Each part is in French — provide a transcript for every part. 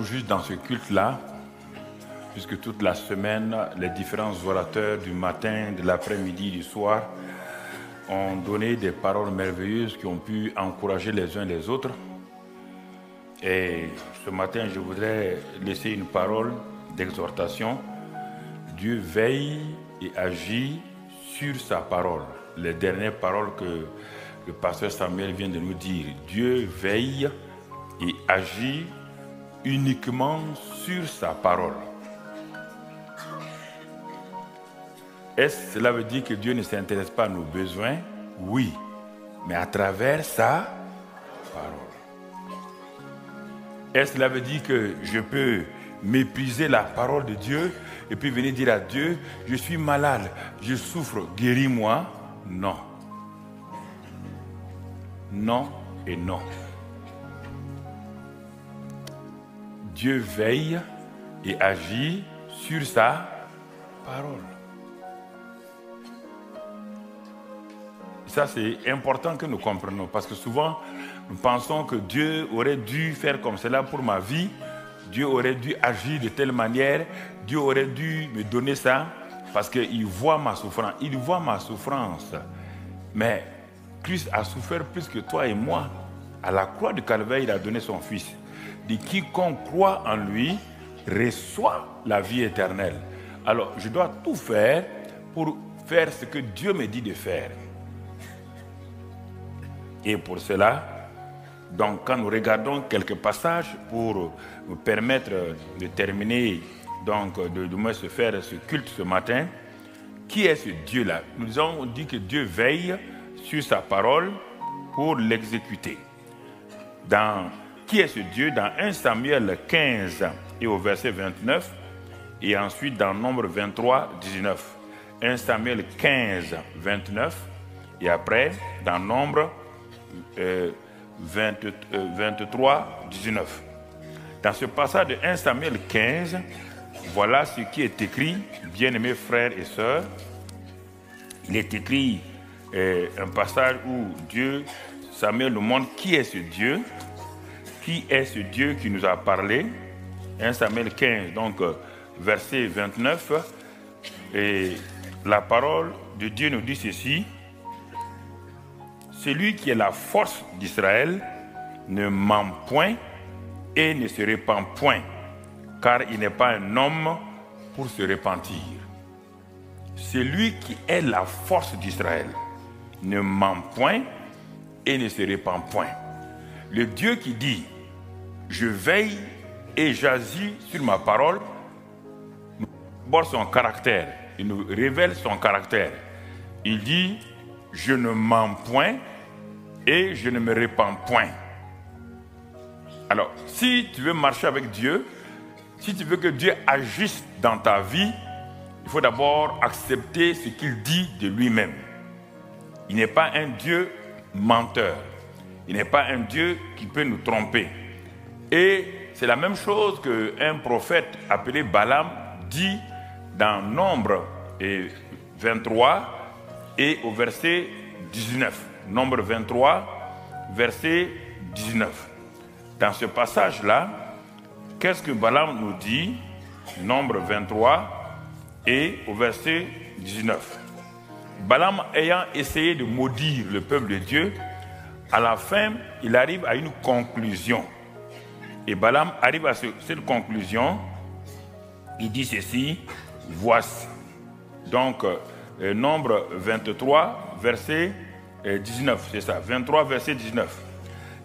Juste dans ce culte-là, puisque toute la semaine, les différents orateurs du matin, de l'après-midi, du soir, ont donné des paroles merveilleuses qui ont pu encourager les uns les autres. Et ce matin, je voudrais laisser une parole d'exhortation. Dieu veille et agit sur sa parole. Les dernières paroles que le pasteur Samuel vient de nous dire. Dieu veille et agit uniquement sur sa parole. Est-ce que cela veut dire que Dieu ne s'intéresse pas à nos besoins? Oui, mais à travers sa parole. Est-ce que cela veut dire que je peux mépriser la parole de Dieu et puis venir dire à Dieu, je suis malade, je souffre, guéris-moi? Non. Non et non. Dieu veille et agit sur sa parole. Ça, c'est important que nous comprenions, parce que souvent, nous pensons que Dieu aurait dû faire comme cela pour ma vie, Dieu aurait dû agir de telle manière, Dieu aurait dû me donner ça, parce qu'il voit ma souffrance. Il voit ma souffrance. Mais Christ a souffert plus que toi et moi. À la croix du Calvaire, il a donné son Fils. De quiconque croit en lui reçoit la vie éternelle. Alors, je dois tout faire pour faire ce que Dieu me dit de faire. Et pour cela, donc, quand nous regardons quelques passages pour nous permettre de terminer, donc de moins se faire ce culte ce matin, qui est ce Dieu-là? Nous avons dit que Dieu veille sur sa parole pour l'exécuter. Qui est ce Dieu? Dans 1 Samuel 15 et au verset 29, et ensuite dans Nombre 23, 19. 1 Samuel 15, 29, et après dans Nombre 23, 19. Dans ce passage de 1 Samuel 15, voilà ce qui est écrit, bien-aimés frères et sœurs. Il est écrit un passage où Samuel nous montre qui est ce Dieu. Qui est ce Dieu qui nous a parlé? 1 Samuel 15, donc verset 29. Et la parole de Dieu nous dit ceci. Celui qui est la force d'Israël ne ment point et ne se répand point, car il n'est pas un homme pour se repentir. Celui qui est la force d'Israël ne ment point et ne se répand point. Le Dieu qui dit « Je veille et j'agis sur ma parole », nous aborde son caractère, il nous révèle son caractère. Il dit « Je ne mens point et je ne me répands point ». Alors, si tu veux marcher avec Dieu, si tu veux que Dieu agisse dans ta vie, il faut d'abord accepter ce qu'il dit de lui-même. Il n'est pas un Dieu menteur. Il n'est pas un Dieu qui peut nous tromper. Et c'est la même chose qu'un prophète appelé Balaam dit dans Nombre 23 et au verset 19. Nombre 23, verset 19. Dans ce passage-là, qu'est-ce que Balaam nous dit? Nombre 23 et au verset 19. Balaam ayant essayé de maudire le peuple de Dieu, à la fin, il arrive à une conclusion. Et Balaam arrive à cette conclusion. Il dit ceci, voici. Donc, Nombre 23, verset 19, c'est ça, 23, verset 19.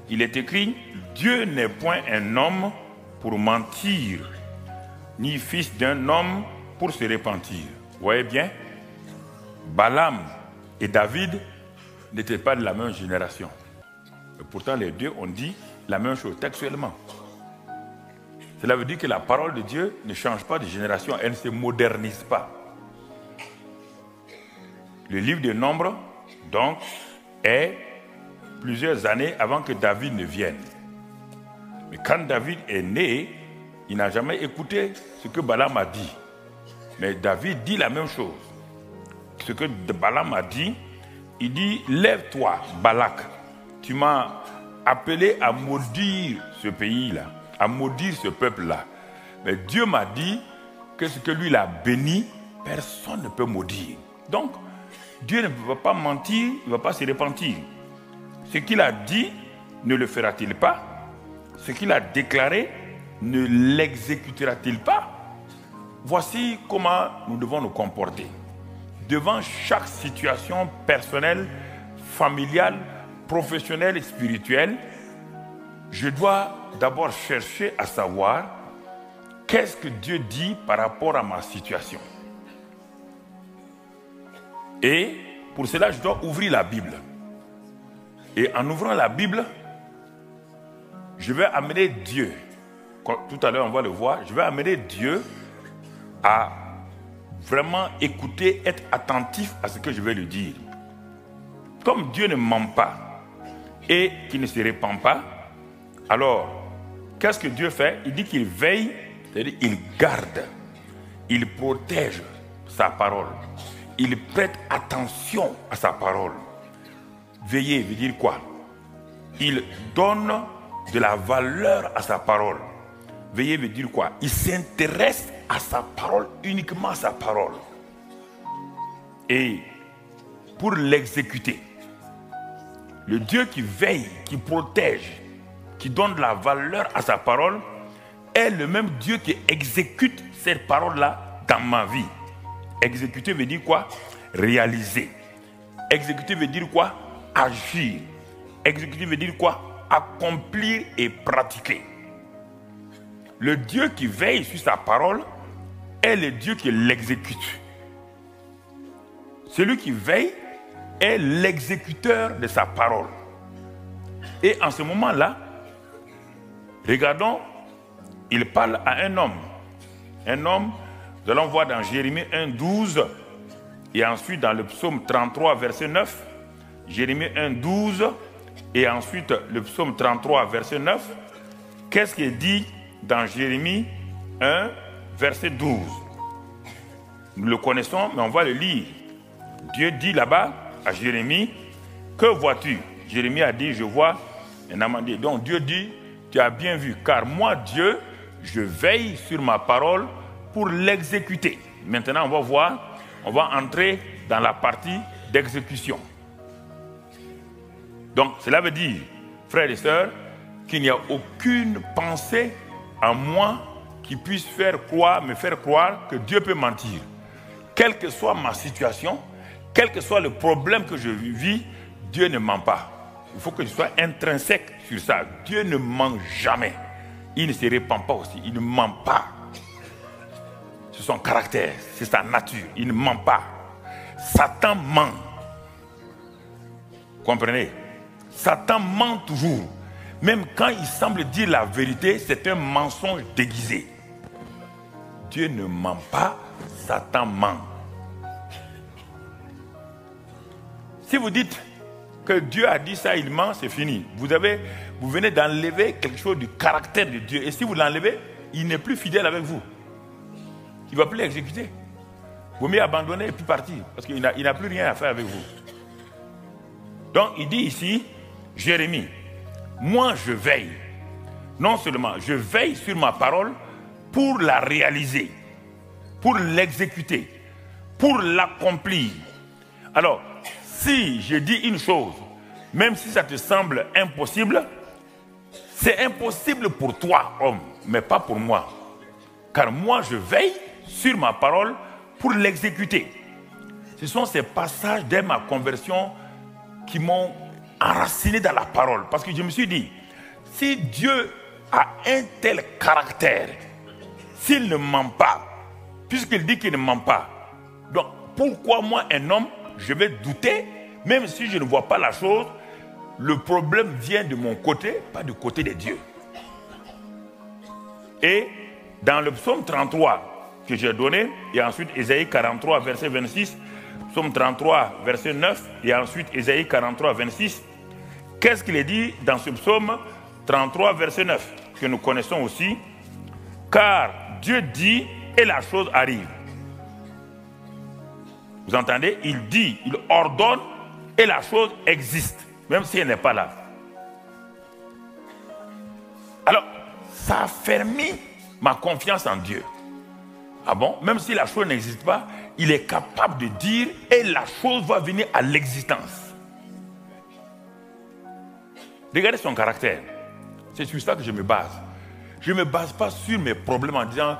Il est écrit, Dieu n'est point un homme pour mentir, ni fils d'un homme pour se repentir. Vous voyez bien? Balaam et David n'étaient pas de la même génération. Et pourtant, les deux ont dit la même chose textuellement. Cela veut dire que la parole de Dieu ne change pas de génération, elle ne se modernise pas. Le livre des Nombres, donc, est plusieurs années avant que David ne vienne. Mais quand David est né, il n'a jamais écouté ce que Balaam a dit. Mais David dit la même chose. Ce que Balaam a dit, il dit, lève-toi, Balak, tu m'as appelé à maudire ce pays-là. à maudire ce peuple-là. Mais Dieu m'a dit que ce que lui l'a béni, personne ne peut maudire. Donc, Dieu ne va pas mentir, il ne va pas se repentir. Ce qu'il a dit, ne le fera-t-il pas? Ce qu'il a déclaré, ne l'exécutera-t-il pas? Voici comment nous devons nous comporter. Devant chaque situation personnelle, familiale, professionnelle et spirituelle, je dois d'abord chercher à savoir qu'est-ce que Dieu dit par rapport à ma situation. Et pour cela, je dois ouvrir la Bible. Et en ouvrant la Bible, je vais amener Dieu. Tout à l'heure, on va le voir. Je vais amener Dieu à vraiment écouter, être attentif à ce que je vais lui dire. Comme Dieu ne ment pas et qu'il ne se répand pas, alors, qu'est-ce que Dieu fait? Il dit qu'il veille, c'est-à-dire il garde, il protège sa parole. Il prête attention à sa parole. Veiller veut dire quoi? Il donne de la valeur à sa parole. Veiller veut dire quoi? Il s'intéresse à sa parole, uniquement à sa parole. Et pour l'exécuter, le Dieu qui veille, qui protège, qui donne de la valeur à sa parole, est le même Dieu qui exécute cette parole-là dans ma vie. Exécuter veut dire quoi? Réaliser. Exécuter veut dire quoi? Agir. Exécuter veut dire quoi? Accomplir et pratiquer. Le Dieu qui veille sur sa parole est le Dieu qui l'exécute. Celui qui veille est l'exécuteur de sa parole. Et en ce moment-là, regardons, il parle à un homme. Un homme, nous allons voir dans Jérémie 1, 12, et ensuite dans le psaume 33, verset 9. Jérémie 1, 12, et ensuite le psaume 33, verset 9. Qu'est-ce qui est dit dans Jérémie 1, verset 12? Nous le connaissons, mais on va le lire. Dieu dit là-bas à Jérémie, que vois-tu? Jérémie a dit, je vois un amandier. Donc Dieu dit, tu as bien vu, car moi, Dieu, je veille sur ma parole pour l'exécuter. Maintenant, on va voir, on va entrer dans la partie d'exécution. Donc, cela veut dire, frères et sœurs, qu'il n'y a aucune pensée en moi qui puisse me faire croire que Dieu peut mentir. Quelle que soit ma situation, quel que soit le problème que je vis, Dieu ne ment pas. Il faut que je sois intrinsèque sur ça. Dieu ne ment jamais. Il ne se répand pas aussi. Il ne ment pas. C'est son caractère, c'est sa nature. Il ne ment pas. Satan ment. Comprenez? Satan ment toujours. Même quand il semble dire la vérité, c'est un mensonge déguisé. Dieu ne ment pas, Satan ment. Si vous dites que Dieu a dit ça, il ment, c'est fini. Vous venez d'enlever quelque chose du caractère de Dieu. Et si vous l'enlevez, il n'est plus fidèle avec vous. Il ne va plus l'exécuter. Vous mieux abandonner et puis partir. Parce qu'il n'a plus rien à faire avec vous. Donc il dit ici, Jérémie, moi je veille. Non seulement, je veille sur ma parole pour la réaliser, pour l'exécuter, pour l'accomplir. Alors, si je dis une chose, même si ça te semble impossible, c'est impossible pour toi, homme, mais pas pour moi. Car moi, je veille sur ma parole pour l'exécuter. Ce sont ces passages dès ma conversion qui m'ont enraciné dans la parole. Parce que je me suis dit, si Dieu a un tel caractère, s'il ne ment pas, puisqu'il dit qu'il ne ment pas, donc pourquoi moi, un homme, je vais douter, même si je ne vois pas la chose, le problème vient de mon côté, pas du côté de Dieu. Et dans le psaume 33 que j'ai donné, et ensuite Ésaïe 43, verset 26, psaume 33, verset 9, et ensuite Ésaïe 43, 26, qu'est-ce qu'il est dit dans ce psaume 33, verset 9, que nous connaissons aussi? Car Dieu dit et la chose arrive. Vous entendez? Il dit, il ordonne et la chose existe, même si elle n'est pas là. Alors, ça a fermé ma confiance en Dieu. Ah bon? Même si la chose n'existe pas, il est capable de dire et la chose va venir à l'existence. Regardez son caractère. C'est sur ça que je me base. Je ne me base pas sur mes problèmes en disant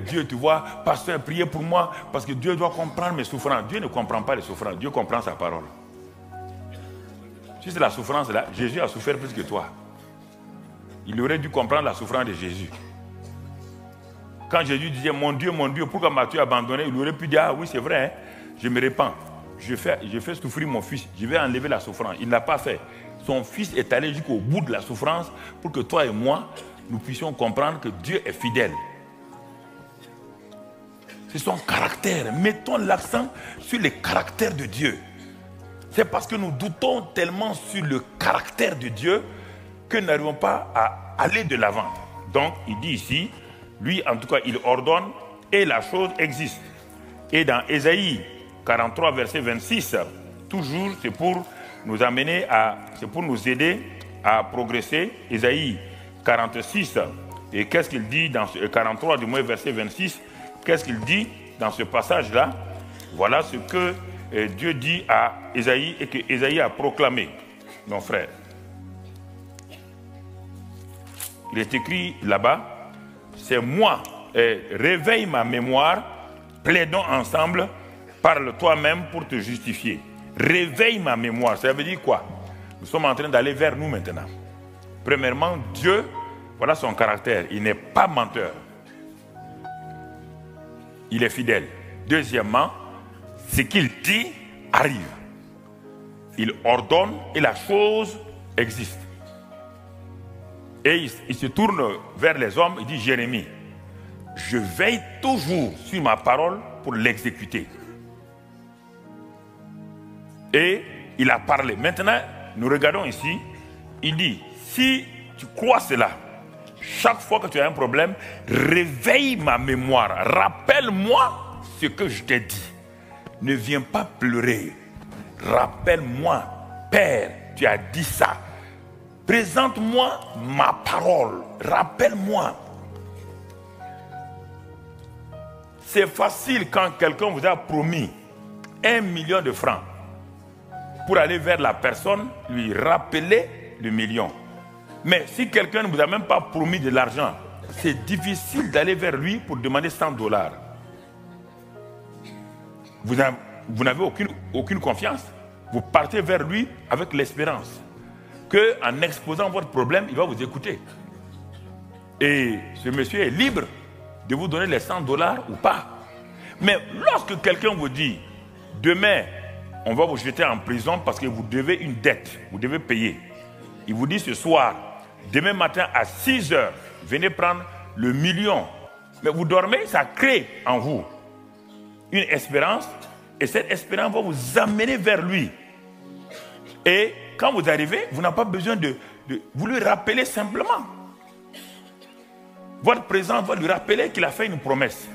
Dieu, tu vois, pasteur, priez pour moi parce que Dieu doit comprendre mes souffrances. Dieu ne comprend pas les souffrances, Dieu comprend sa parole. Si c'est la souffrance là, Jésus a souffert plus que toi. Il aurait dû comprendre la souffrance de Jésus. Quand Jésus disait mon Dieu, pourquoi m'as-tu abandonné? Il aurait pu dire ah oui, c'est vrai, hein, je me répands. Je fais souffrir mon fils, je vais enlever la souffrance. Il ne l'a pas fait. Son fils est allé jusqu'au bout de la souffrance pour que toi et moi, nous puissions comprendre que Dieu est fidèle. C'est son caractère. Mettons l'accent sur le caractère de Dieu. C'est parce que nous doutons tellement sur le caractère de Dieu que nous n'arrivons pas à aller de l'avant. Donc, il dit ici, lui, en tout cas, il ordonne et la chose existe. Et dans Ésaïe 43, verset 26, toujours, c'est pour nous amener c'est pour nous aider à progresser. Ésaïe 46, et qu'est-ce qu'il dit dans 43, du moins verset 26, qu'est-ce qu'il dit dans ce passage-là? Voilà ce que Dieu dit à Ésaïe et que Ésaïe a proclamé, mon frère. Il est écrit là-bas, c'est moi, réveille ma mémoire, plaidons ensemble, parle toi-même pour te justifier. Réveille ma mémoire, ça veut dire quoi? Nous sommes en train d'aller vers nous maintenant. Premièrement, Dieu, voilà son caractère, il n'est pas menteur. Il est fidèle. Deuxièmement, ce qu'il dit arrive. Il ordonne et la chose existe. Et il se tourne vers les hommes, il dit Jérémie, je veille toujours sur ma parole pour l'exécuter. Et il a parlé. Maintenant, nous regardons ici, il dit, si tu crois cela, chaque fois que tu as un problème, réveille ma mémoire, rappelle-moi ce que je t'ai dit. Ne viens pas pleurer. Rappelle-moi, Père, tu as dit ça. Présente-moi ma parole. Rappelle-moi. C'est facile quand quelqu'un vous a promis 1 million de francs pour aller vers la personne, lui rappeler le million. Mais si quelqu'un ne vous a même pas promis de l'argent, c'est difficile d'aller vers lui pour demander 100 $. Vous n'avez aucune confiance. Vous partez vers lui avec l'espérance qu'en exposant votre problème, il va vous écouter. Et ce monsieur est libre de vous donner les 100 $ ou pas. Mais lorsque quelqu'un vous dit, demain, on va vous jeter en prison parce que vous devez une dette, vous devez payer. Il vous dit ce soir, demain matin à 6 h, venez prendre le million. Mais vous dormez, ça crée en vous une espérance. Et cette espérance va vous amener vers lui. Et quand vous arrivez, vous n'avez pas besoin de vous lui rappeler simplement. Votre présence va lui rappeler qu'il a fait une promesse.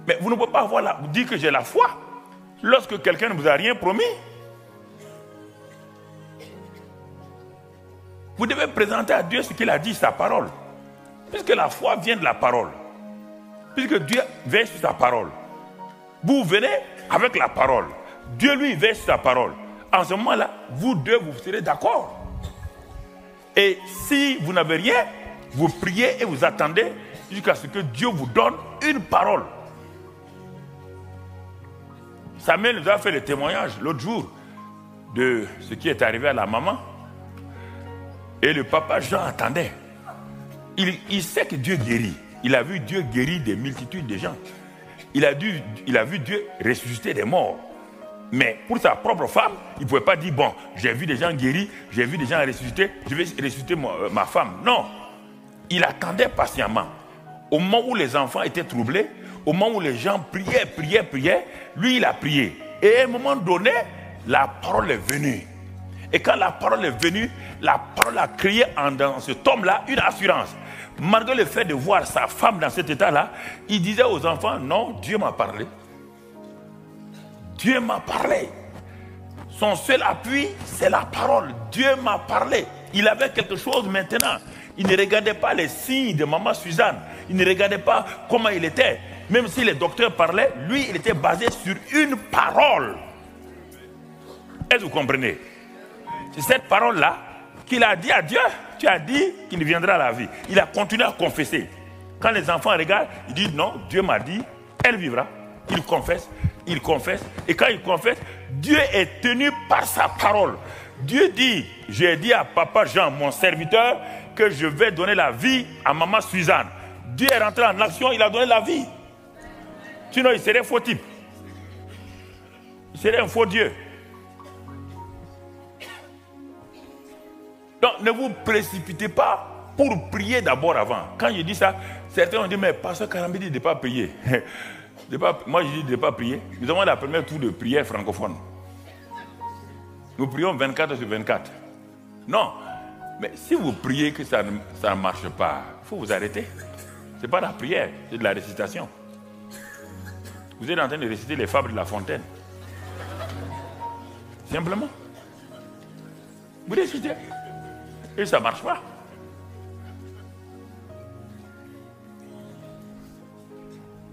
Mais vous ne pouvez pas vous dire que j'ai la foi lorsque quelqu'un ne vous a rien promis. Vous devez présenter à Dieu ce qu'il a dit, sa parole. Puisque la foi vient de la parole. Puisque Dieu veille sur sa parole. Vous venez avec la parole. Dieu lui veille sur sa parole. En ce moment-là, vous deux, vous serez d'accord. Et si vous n'avez rien, vous priez et vous attendez jusqu'à ce que Dieu vous donne une parole. Samuel nous a fait le témoignage l'autre jour de ce qui est arrivé à la maman. Et le papa Jean attendait. Il sait que Dieu guérit. Il a vu Dieu guérir des multitudes de gens. Il a vu Dieu ressusciter des morts. Mais pour sa propre femme, il ne pouvait pas dire, bon, j'ai vu des gens guéris, j'ai vu des gens ressusciter, je vais ressusciter ma femme. Non. Il attendait patiemment. Au moment où les enfants étaient troublés, au moment où les gens priaient, lui il a prié. Et à un moment donné, la parole est venue. Et quand la parole est venue, la parole a créé dans cet homme-là une assurance. Malgré le fait de voir sa femme dans cet état-là, il disait aux enfants, non, Dieu m'a parlé. Dieu m'a parlé. Son seul appui, c'est la parole. Dieu m'a parlé. Il avait quelque chose maintenant. Il ne regardait pas les signes de maman Suzanne. Il ne regardait pas comment il était. Même si les docteurs parlaient, lui, il était basé sur une parole. Est-ce que vous comprenez? C'est cette parole-là qu'il a dit à Dieu. Tu as dit qu'il viendra à la vie. Il a continué à confesser. Quand les enfants regardent, ils disent non, Dieu m'a dit, elle vivra. Il confesse, il confesse. Et quand il confesse, Dieu est tenu par sa parole. Dieu dit, j'ai dit à papa Jean, mon serviteur, que je vais donner la vie à maman Suzanne. Dieu est rentré en action, il a donné la vie. Sinon, il serait faux type. Il serait un faux Dieu. Donc, ne vous précipitez pas pour prier d'abord avant. Quand je dis ça, certains ont dit, mais pasteur Karambi dit de ne pas prier. Moi, je dis de ne pas prier. Nous avons la première tour de prière francophone. Nous prions 24 sur 24. Non. Mais si vous priez que ça ne marche pas, il faut vous arrêter. Ce n'est pas la prière, c'est de la récitation. Vous êtes en train de réciter les fables de La Fontaine. Simplement. Vous récitez. Et ça ne marche pas.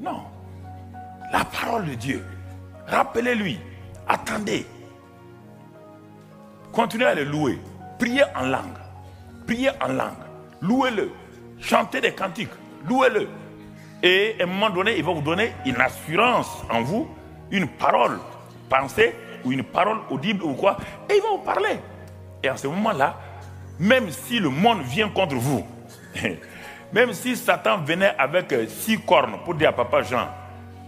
Non. La parole de Dieu. Rappelez-lui. Attendez. Continuez à le louer. Priez en langue. Priez en langue. Louez-le. Chantez des cantiques. Louez-le. Et à un moment donné, il va vous donner une assurance en vous, une parole pensée ou une parole audible ou quoi. Et il va vous parler. Et en ce moment-là, même si le monde vient contre vous, même si Satan venait avec 6 cornes pour dire à papa Jean,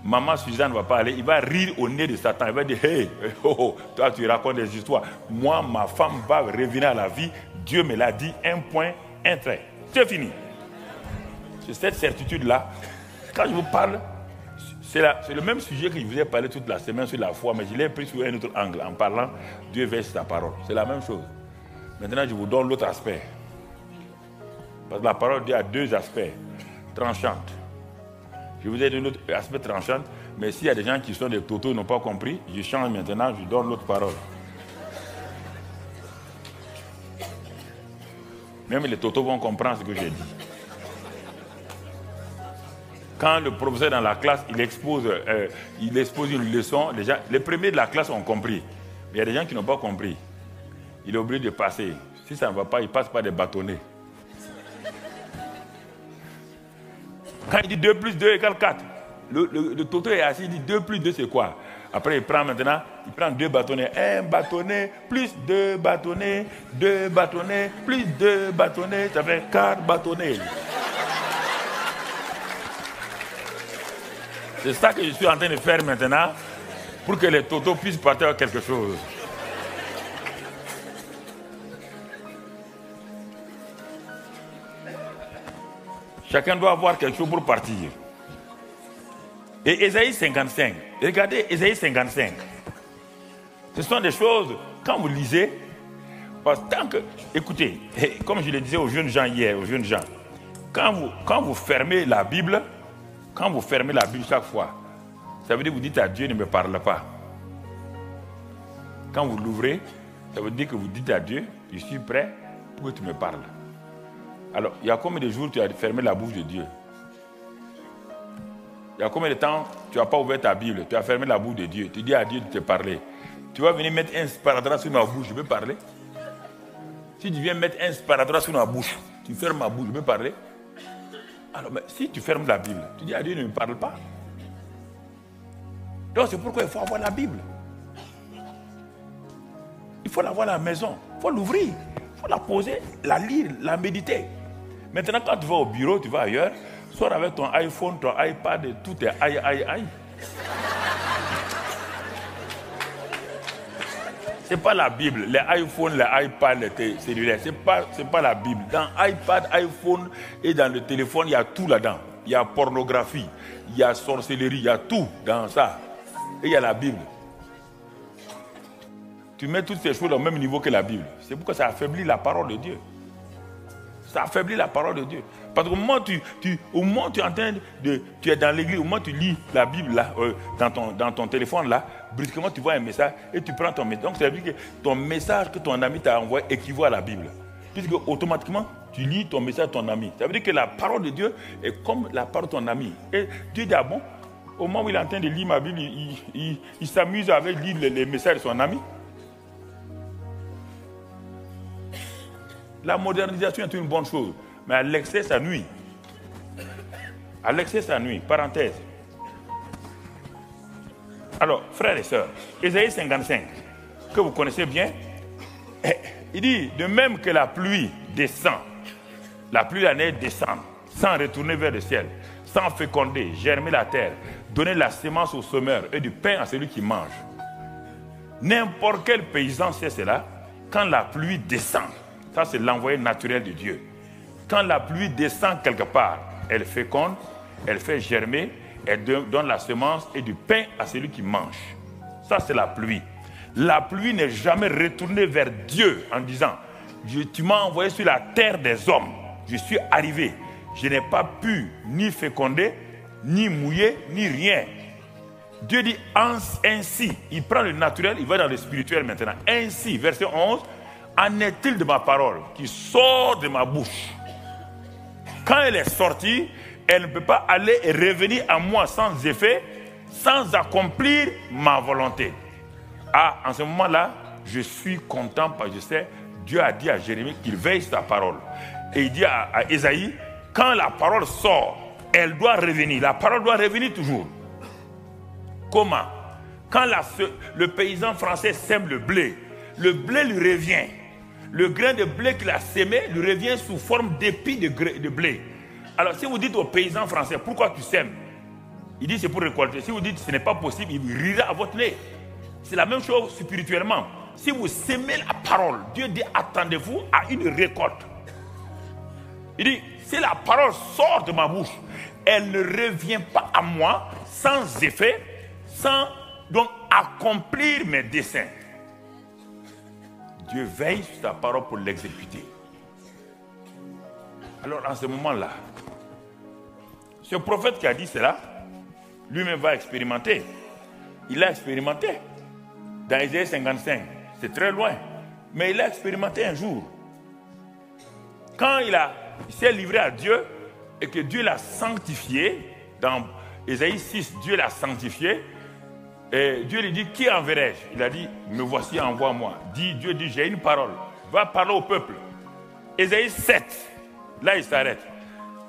maman Suzanne ne va pas aller, il va rire au nez de Satan. Il va dire, hey, oh, oh, toi tu racontes des histoires. Moi, ma femme va revenir à la vie. Dieu me l'a dit, un point, un trait. C'est fini. C'est cette certitude-là. Quand je vous parle, c'est le même sujet que je vous ai parlé toute la semaine sur la foi, mais je l'ai pris sous un autre angle. En parlant, Dieu verse sa parole. C'est la même chose. Maintenant, je vous donne l'autre aspect. Parce que la parole de Dieu a 2 aspects tranchantes. Je vous ai donné l'autre aspect tranchant, mais s'il y a des gens qui sont des totos et n'ont pas compris, je change maintenant, je donne l'autre parole. Même les totos vont comprendre ce que j'ai dit. Quand le professeur dans la classe, il expose une leçon, déjà, les premiers de la classe ont compris. Mais il y a des gens qui n'ont pas compris. Il est obligé de passer. Si ça ne va pas, il passe par des bâtonnets. Quand il dit 2 plus 2 égale 4, le toto est assis, il dit 2 plus 2 c'est quoi? Après il prend 2 bâtonnets. 1 bâtonnet plus 2 bâtonnets, 2 bâtonnets plus 2 bâtonnets, ça fait 4 bâtonnets. C'est ça que je suis en train de faire maintenant pour que les totos puissent partir quelque chose. Chacun doit avoir quelque chose pour partir. Et Ésaïe 55, regardez Ésaïe 55. Ce sont des choses, quand vous lisez, parce que tant que, écoutez, comme je le disais aux jeunes gens hier, quand vous fermez la Bible, chaque fois, ça veut dire que vous dites à Dieu, ne me parle pas. Quand vous l'ouvrez, ça veut dire que vous dites à Dieu, je suis prêt pour que tu me parles. Alors, il y a combien de jours tu as fermé la bouche de Dieu? Il y a combien de temps tu n'as pas ouvert ta Bible? Tu as fermé la bouche de Dieu. Tu dis à Dieu de te parler. Tu vas venir mettre un sparadrap sur ma bouche, je peux parler? Si tu viens mettre un sparadrap sur ma bouche, tu fermes ma bouche, je peux parler? Alors, mais si tu fermes la Bible, tu dis à Dieu ne me parle pas. Donc, c'est pourquoi il faut avoir la Bible. Il faut l'avoir à la maison. Il faut l'ouvrir. Il faut la poser, la lire, la méditer. Maintenant, quand tu vas au bureau, tu vas ailleurs, sors avec ton iPhone, ton iPad, tout est aïe. Ce n'est pas la Bible. Les iPhones, les iPads, les cellulaires, ce n'est pas la Bible. Dans iPad, iPhone et dans le téléphone, il y a tout là-dedans. Il y a pornographie, il y a sorcellerie, il y a tout dans ça. Et il y a la Bible. Tu mets toutes ces choses au même niveau que la Bible. C'est pourquoi ça affaiblit la parole de Dieu. Ça affaiblit la parole de Dieu. Parce qu'au moment où tu es en train tu es dans l'église, au moment où tu lis la Bible là, dans ton téléphone là, brusquement tu vois un message et tu prends ton message. Donc ça veut dire que ton message que ton ami t'a envoyé équivaut à la Bible. puisque automatiquement, tu lis ton message à ton ami. Ça veut dire que la parole de Dieu est comme la parole de ton ami. Et Dieu dit, ah bon, au moment où il est en train de lire ma Bible, il s'amuse avec lire les messages de son ami. La modernisation est une bonne chose, mais à l'excès, ça nuit. À l'excès, ça nuit. Parenthèse. Alors, frères et sœurs, Ésaïe 55, que vous connaissez bien, il dit, de même que la pluie descend, la pluie de la neige descend, sans retourner vers le ciel, sans féconder, germer la terre, donner la sémence au semeur et du pain à celui qui mange. N'importe quel paysan sait cela, quand la pluie descend, ça c'est l'envoyé naturel de Dieu. Quand la pluie descend quelque part, elle féconde, elle fait germer, elle donne la semence et du pain à celui qui mange. Ça, c'est la pluie. La pluie n'est jamais retournée vers Dieu en disant, tu m'as envoyé sur la terre des hommes. Je suis arrivé. Je n'ai pas pu ni féconder, ni mouiller, ni rien. Dieu dit ainsi. Il prend le naturel, il va dans le spirituel maintenant. Ainsi, verset 11, en est-il de ma parole qui sort de ma bouche? Quand elle est sortie, elle ne peut pas aller et revenir à moi sans effet, sans accomplir ma volonté. Ah, en ce moment-là, je suis content parce que je sais, Dieu a dit à Jérémie qu'il veille sa parole. Et il dit à Ésaïe, quand la parole sort, elle doit revenir. La parole doit revenir toujours. Comment? Quand le paysan français sème le blé lui revient. Le grain de blé qu'il a sémé lui revient sous forme d'épis de blé. Alors, si vous dites au paysan français, pourquoi tu sèmes? Il dit, c'est pour récolter. Si vous dites, ce n'est pas possible, il rira à votre nez. C'est la même chose spirituellement. Si vous sémez la parole, Dieu dit, attendez-vous à une récolte. Il dit, si la parole sort de ma bouche, elle ne revient pas à moi sans effet, sans donc accomplir mes desseins. Dieu veille sur sa parole pour l'exécuter. Alors, en ce moment-là, ce prophète qui a dit cela, lui-même va expérimenter. Il a expérimenté. Dans Ésaïe 55, c'est très loin. Mais il a expérimenté un jour. Quand il s'est livré à Dieu et que Dieu l'a sanctifié, dans Ésaïe 6, Dieu l'a sanctifié, et Dieu lui dit, qui enverrai-je? Il a dit, me voici, envoie-moi. Dieu dit, j'ai une parole. Va parler au peuple. Ésaïe 7, là il s'arrête.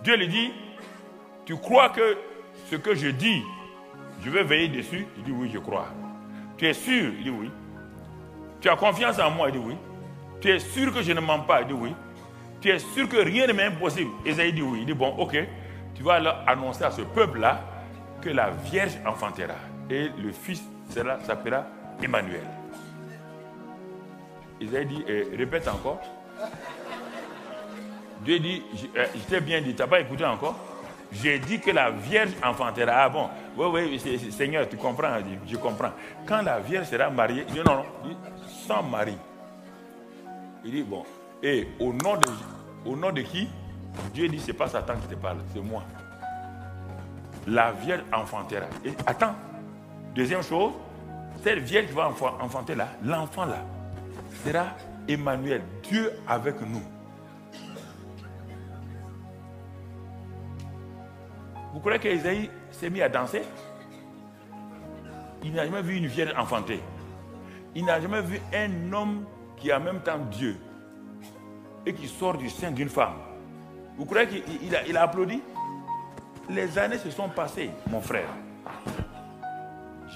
Dieu lui dit, tu crois que ce que je dis, je vais veiller dessus? Il dit, oui, je crois. Tu es sûr? Il dit, oui. Tu as confiance en moi? Il dit, oui. Tu es sûr que je ne mens pas? Il dit, oui. Tu es sûr que rien ne m'est impossible? Ésaïe dit, oui. Il dit, bon, ok. Tu vas alors annoncer à ce peuple-là que la Vierge enfantera. Et le Fils s'appellera Emmanuel. Ésaïe dit, répète encore. Dieu dit, je t'ai bien dit, tu n'as pas écouté encore? J'ai dit que la Vierge enfantera. Ah bon, oui, Seigneur, tu comprends? Je comprends. Quand la Vierge sera mariée, il dit non, sans mari. Il dit bon, et au nom de qui? Dieu dit, c'est pas Satan qui te parle, c'est moi. La Vierge enfantera. Et attends, deuxième chose, cette Vierge qui va enfanter là, l'enfant là, sera Emmanuel, Dieu avec nous. Vous croyez qu'Ésaïe s'est mis à danser? Il n'a jamais vu une vierge enfantée. Il n'a jamais vu un homme qui est en même temps Dieu et qui sort du sein d'une femme. Vous croyez qu'il a applaudi? Les années se sont passées, mon frère.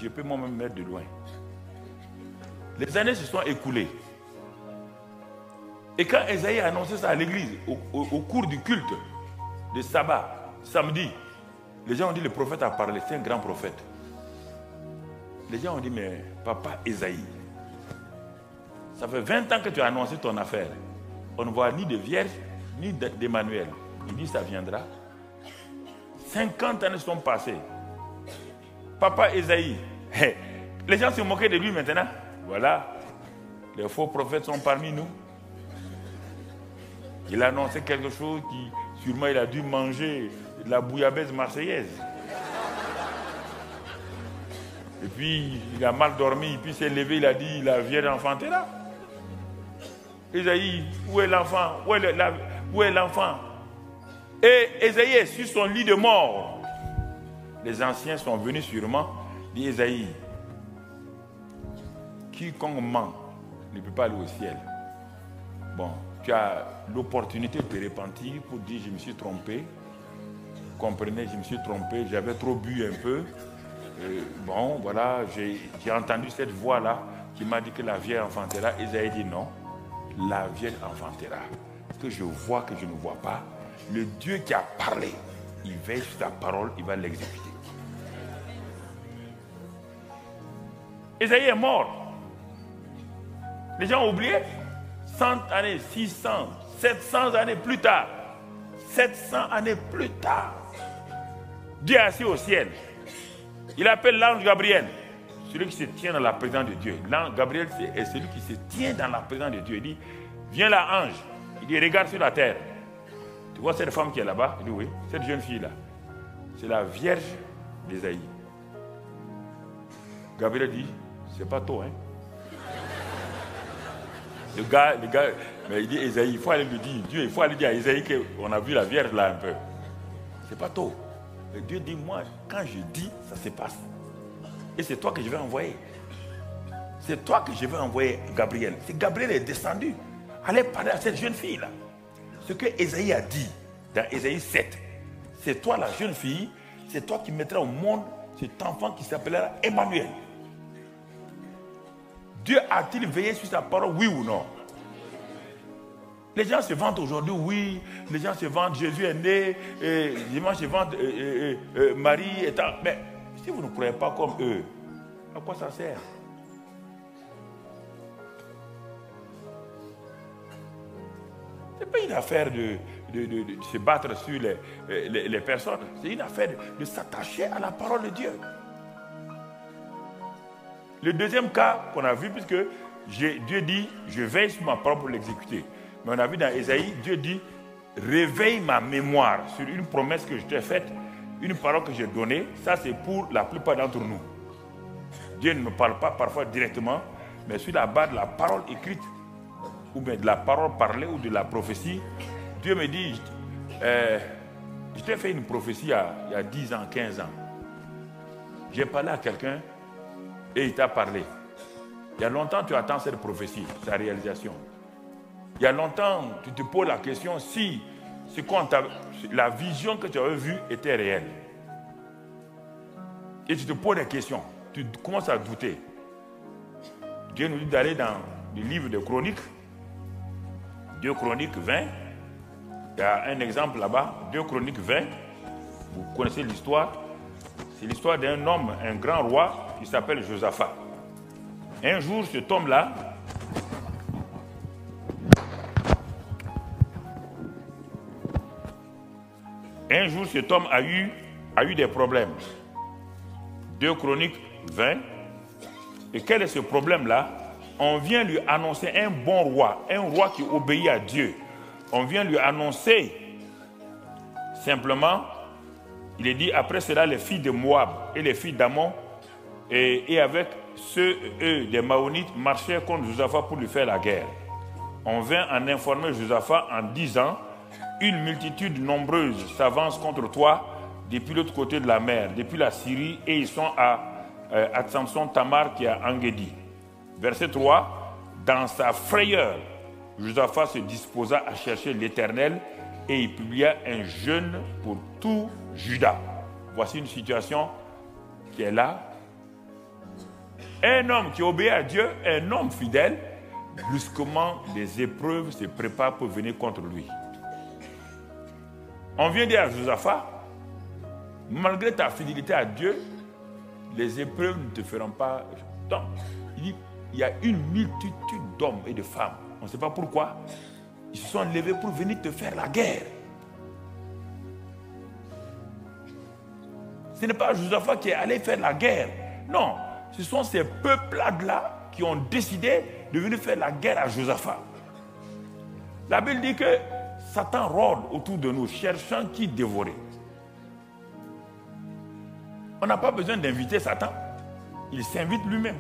Je peux moi-même mettre de loin. Les années se sont écoulées. Et quand Ésaïe a annoncé ça à l'église, au cours du culte de sabbat, samedi, les gens ont dit, le prophète a parlé, c'est un grand prophète. Les gens ont dit, mais papa Ésaïe, ça fait 20 ans que tu as annoncé ton affaire. On ne voit ni de vierge, ni d'Emmanuel. Il dit, ça viendra. 50 années sont passées. Papa Ésaïe, les gens se moquaient de lui maintenant. Voilà, les faux prophètes sont parmi nous. Il a annoncé quelque chose qui, sûrement, il a dû manger de la bouillabaisse marseillaise. Et puis, il a mal dormi, puis il s'est levé, il a dit, la Vierge enfantée là. Ésaïe, où est l'enfant? Où est l'enfant? Et Ésaïe est sur son lit de mort. Les anciens sont venus sûrement dire Ésaïe, quiconque ment ne peut pas aller au ciel. Bon, tu as l'opportunité de te repentir pour dire je me suis trompé. Comprenez, je me suis trompé, j'avais trop bu un peu. Bon, voilà, j'ai entendu cette voix-là qui m'a dit que la Vierge enfantera. Ésaïe dit non, la Vierge enfantera. Ce que je vois que je ne vois pas, le Dieu qui a parlé, il veille sur sa parole, il va l'exécuter. Ésaïe est mort. Les gens ont oublié. 100 années, 600, 700 années plus tard. 700 années plus tard. Dieu est assis au ciel. Il appelle l'ange Gabriel, celui qui se tient dans la présence de Dieu. L'ange Gabriel est celui qui se tient dans la présence de Dieu. Il dit, viens là, ange. Il dit, regarde sur la terre. Tu vois cette femme qui est là-bas? Il dit, oui, cette jeune fille-là. C'est la Vierge d'Ésaïe. Gabriel dit, c'est pas tôt, hein? Le gars, mais il dit, Ésaïe, il faut aller lui dire, Dieu, il faut aller dire à Ésaïe qu'on a vu la Vierge là un peu. C'est pas tôt. Mais Dieu dit, moi, quand je dis, ça se passe. Et c'est toi que je vais envoyer. C'est toi que je vais envoyer, Gabriel. C'est Gabriel est descendu. Allez parler à cette jeune fille-là. Ce que Ésaïe a dit dans Ésaïe 7, c'est toi la jeune fille, c'est toi qui mettras au monde cet enfant qui s'appellera Emmanuel. Dieu a-t-il veillé sur sa parole, oui ou non? Les gens se vantent aujourd'hui, oui, les gens se vantent, Jésus est né, les gens se vantent, Marie est... Mais si vous ne croyez pas comme eux, à quoi ça sert? Ce n'est pas une affaire de se battre sur les personnes, c'est une affaire de s'attacher à la parole de Dieu. Le deuxième cas qu'on a vu, puisque Dieu dit, je veille sur ma parole pour l'exécuter. Mais on a vu dans Ésaïe, Dieu dit, réveille ma mémoire sur une promesse que je t'ai faite, une parole que j'ai donnée. Ça, c'est pour la plupart d'entre nous. Dieu ne nous parle pas parfois directement, mais sur la base de la parole écrite, ou bien de la parole parlée, ou de la prophétie. Dieu me dit, je t'ai fait une prophétie il y a 10 ans, 15 ans. J'ai parlé à quelqu'un et il t'a parlé. Il y a longtemps, tu attends cette prophétie, sa réalisation. Il y a longtemps, tu te poses la question si la vision que tu avais vue était réelle. Et tu te poses des questions. Tu commences à douter. Dieu nous dit d'aller dans le livre de Chroniques. 2 Chroniques 20. Il y a un exemple là-bas. 2 Chroniques 20. Vous connaissez l'histoire. C'est l'histoire d'un homme, un grand roi qui s'appelle Josaphat. Un jour, cet homme-là, a eu des problèmes. 2 Chroniques 20. Et quel est ce problème-là? On vient lui annoncer un bon roi, un roi qui obéit à Dieu. On vient lui annoncer simplement, il est dit, après cela, les filles de Moab et les filles d'Ammon, et avec ceux, des Maonites, marchaient contre Josaphat pour lui faire la guerre. On vint en informer Josaphat en disant, une multitude nombreuse s'avance contre toi depuis l'autre côté de la mer, depuis la Syrie, et ils sont à Samson Tamar qui est à Engedi. Verset 3, dans sa frayeur, Josaphat se disposa à chercher l'Éternel et il publia un jeûne pour tout Juda. Voici une situation qui est là. Un homme qui obéit à Dieu, un homme fidèle, brusquement des épreuves se préparent pour venir contre lui. On vient dire à Josaphat, malgré ta fidélité à Dieu, les épreuves ne te feront pas... Donc, il dit, il y a une multitude d'hommes et de femmes. On ne sait pas pourquoi. Ils se sont levés pour venir te faire la guerre. Ce n'est pas Josaphat qui est allé faire la guerre. Non, ce sont ces peuplades-là qui ont décidé de venir faire la guerre à Josaphat. La Bible dit que Satan rôde autour de nous, cherchant qui dévorer. On n'a pas besoin d'inviter Satan. Il s'invite lui-même.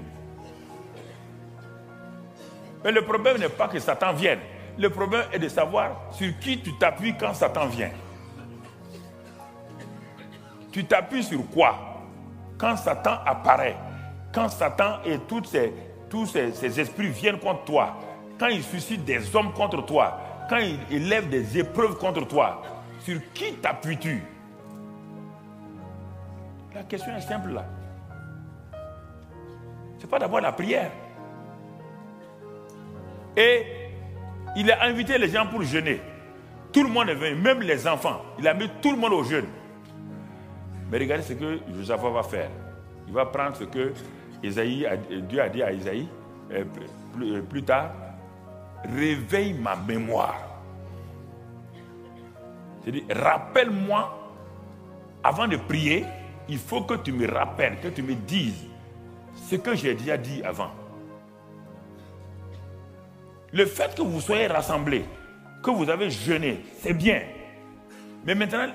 Mais le problème n'est pas que Satan vienne. Le problème est de savoir sur qui tu t'appuies quand Satan vient. Tu t'appuies sur quoi? Quand Satan apparaît, quand Satan et tous ces esprits viennent contre toi, quand il suscite des hommes contre toi, quand il lève des épreuves contre toi, sur qui t'appuies-tu? La question est simple là. Ce n'est pas d'abord la prière. Et il a invité les gens pour jeûner. Tout le monde est venu, même les enfants. Il a mis tout le monde au jeûne. Mais regardez ce que Josaphat va faire. Il va prendre ce que Dieu a dit à Isaïe plus tard. Réveille ma mémoire. C'est-à-dire, rappelle-moi, avant de prier, il faut que tu me rappelles, que tu me dises ce que j'ai déjà dit avant. Le fait que vous soyez rassemblés, que vous avez jeûné, c'est bien. Mais maintenant,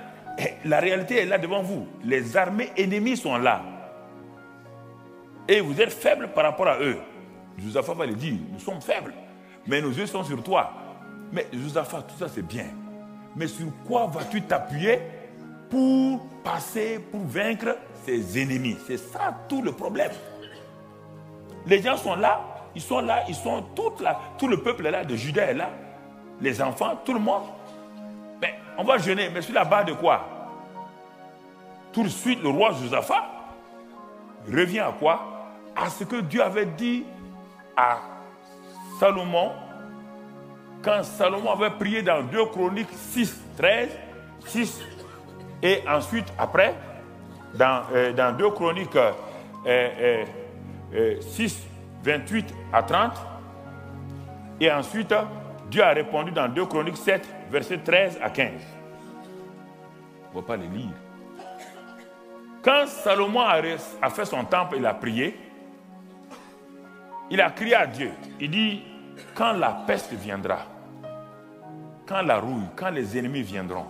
la réalité est là devant vous. Les armées ennemies sont là. Et vous êtes faibles par rapport à eux. Josaphat va le dire, nous sommes faibles. Mais nos yeux sont sur toi. Mais Josaphat, tout ça c'est bien. Mais sur quoi vas-tu t'appuyer pour passer, pour vaincre ses ennemis? C'est ça tout le problème. Les gens sont là, ils sont tout le peuple est là, de Juda est là, les enfants, tout le monde. Mais on va jeûner, mais sur la base de quoi? Tout de suite, le roi Josaphat revient à quoi? À ce que Dieu avait dit à Salomon, quand Salomon avait prié dans 2 Chroniques 6, 13, 6, et ensuite après, dans 2 Chroniques 6, 28 à 30, et ensuite Dieu a répondu dans 2 Chroniques 7, versets 13 à 15. On ne va pas les lire. Quand Salomon a fait son temple, il a prié, il a crié à Dieu. Il dit, quand la peste viendra, quand la rouille, quand les ennemis viendront,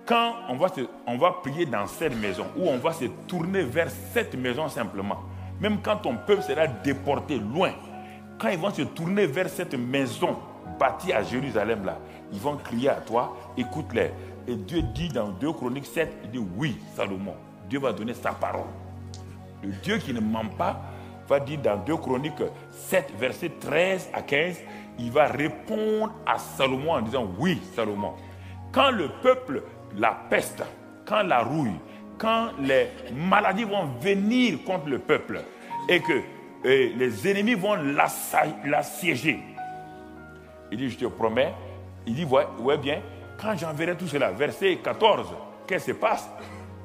quand on va prier dans cette maison, ou on va se tourner vers cette maison simplement, même quand ton peuple sera déporté loin, quand ils vont se tourner vers cette maison bâtie à Jérusalem là, ils vont crier à toi, écoute-les. Et Dieu dit dans 2 Chroniques 7, il dit oui, Salomon, Dieu va donner sa parole. Le Dieu qui ne ment pas va dire dans 2 Chroniques 7, versets 13 à 15, il va répondre à Salomon en disant oui, Salomon. Quand le peuple, la peste, quand la rouille, quand les maladies vont venir contre le peuple et que les ennemis vont l'assiéger, il dit, je te promets, il dit, ouais bien, quand j'enverrai tout cela, verset 14, qu'est-ce qui se passe?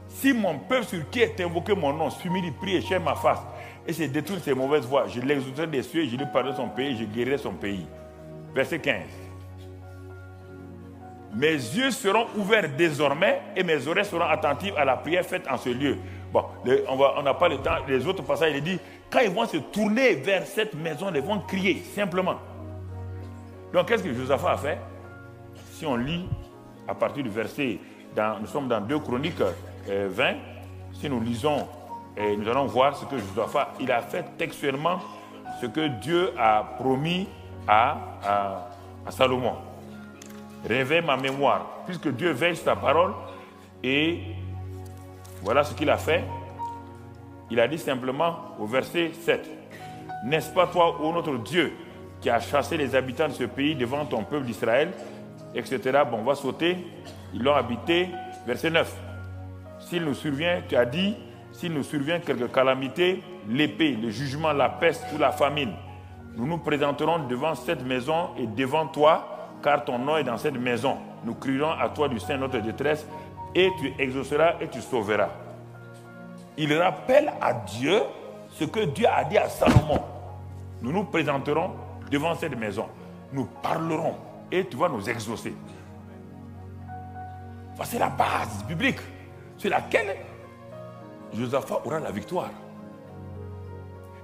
Si mon peuple sur qui est invoqué mon nom s'humilie, prie et cherche ma face, et se détourne ses mauvaises voies, je l'exaucerai des cieux, je lui pardonnerai son pays, je guérirai son pays. Verset 15. Mes yeux seront ouverts désormais et mes oreilles seront attentives à la prière faite en ce lieu. Bon, on n'a pas le temps. Les autres passages, il dit, quand ils vont se tourner vers cette maison, ils vont crier, simplement. Donc, qu'est-ce que Josaphat a fait? Si on lit à partir du verset, nous sommes dans 2 Chroniques 20, si nous lisons, nous allons voir ce que Josaphat, il a fait textuellement ce que Dieu a promis à Salomon. Réveille ma mémoire, puisque Dieu veille sur ta parole. Et voilà ce qu'il a fait. Il a dit simplement au verset 7, n'est-ce pas toi, ô notre Dieu, qui a chassé les habitants de ce pays devant ton peuple d'Israël, etc. Bon, on va sauter. Ils l'ont habité. Verset 9. S'il nous survient, tu as dit, s'il nous survient quelque calamité, l'épée, le jugement, la peste ou la famine, nous nous présenterons devant cette maison et devant toi, car ton nom est dans cette maison. Nous crierons à toi du sein de notre détresse, et tu exauceras et tu sauveras. Il rappelle à Dieu ce que Dieu a dit à Salomon. Nous nous présenterons devant cette maison. Nous parlerons et tu vas nous exaucer. Voici la base biblique sur laquelle Josaphat aura la victoire.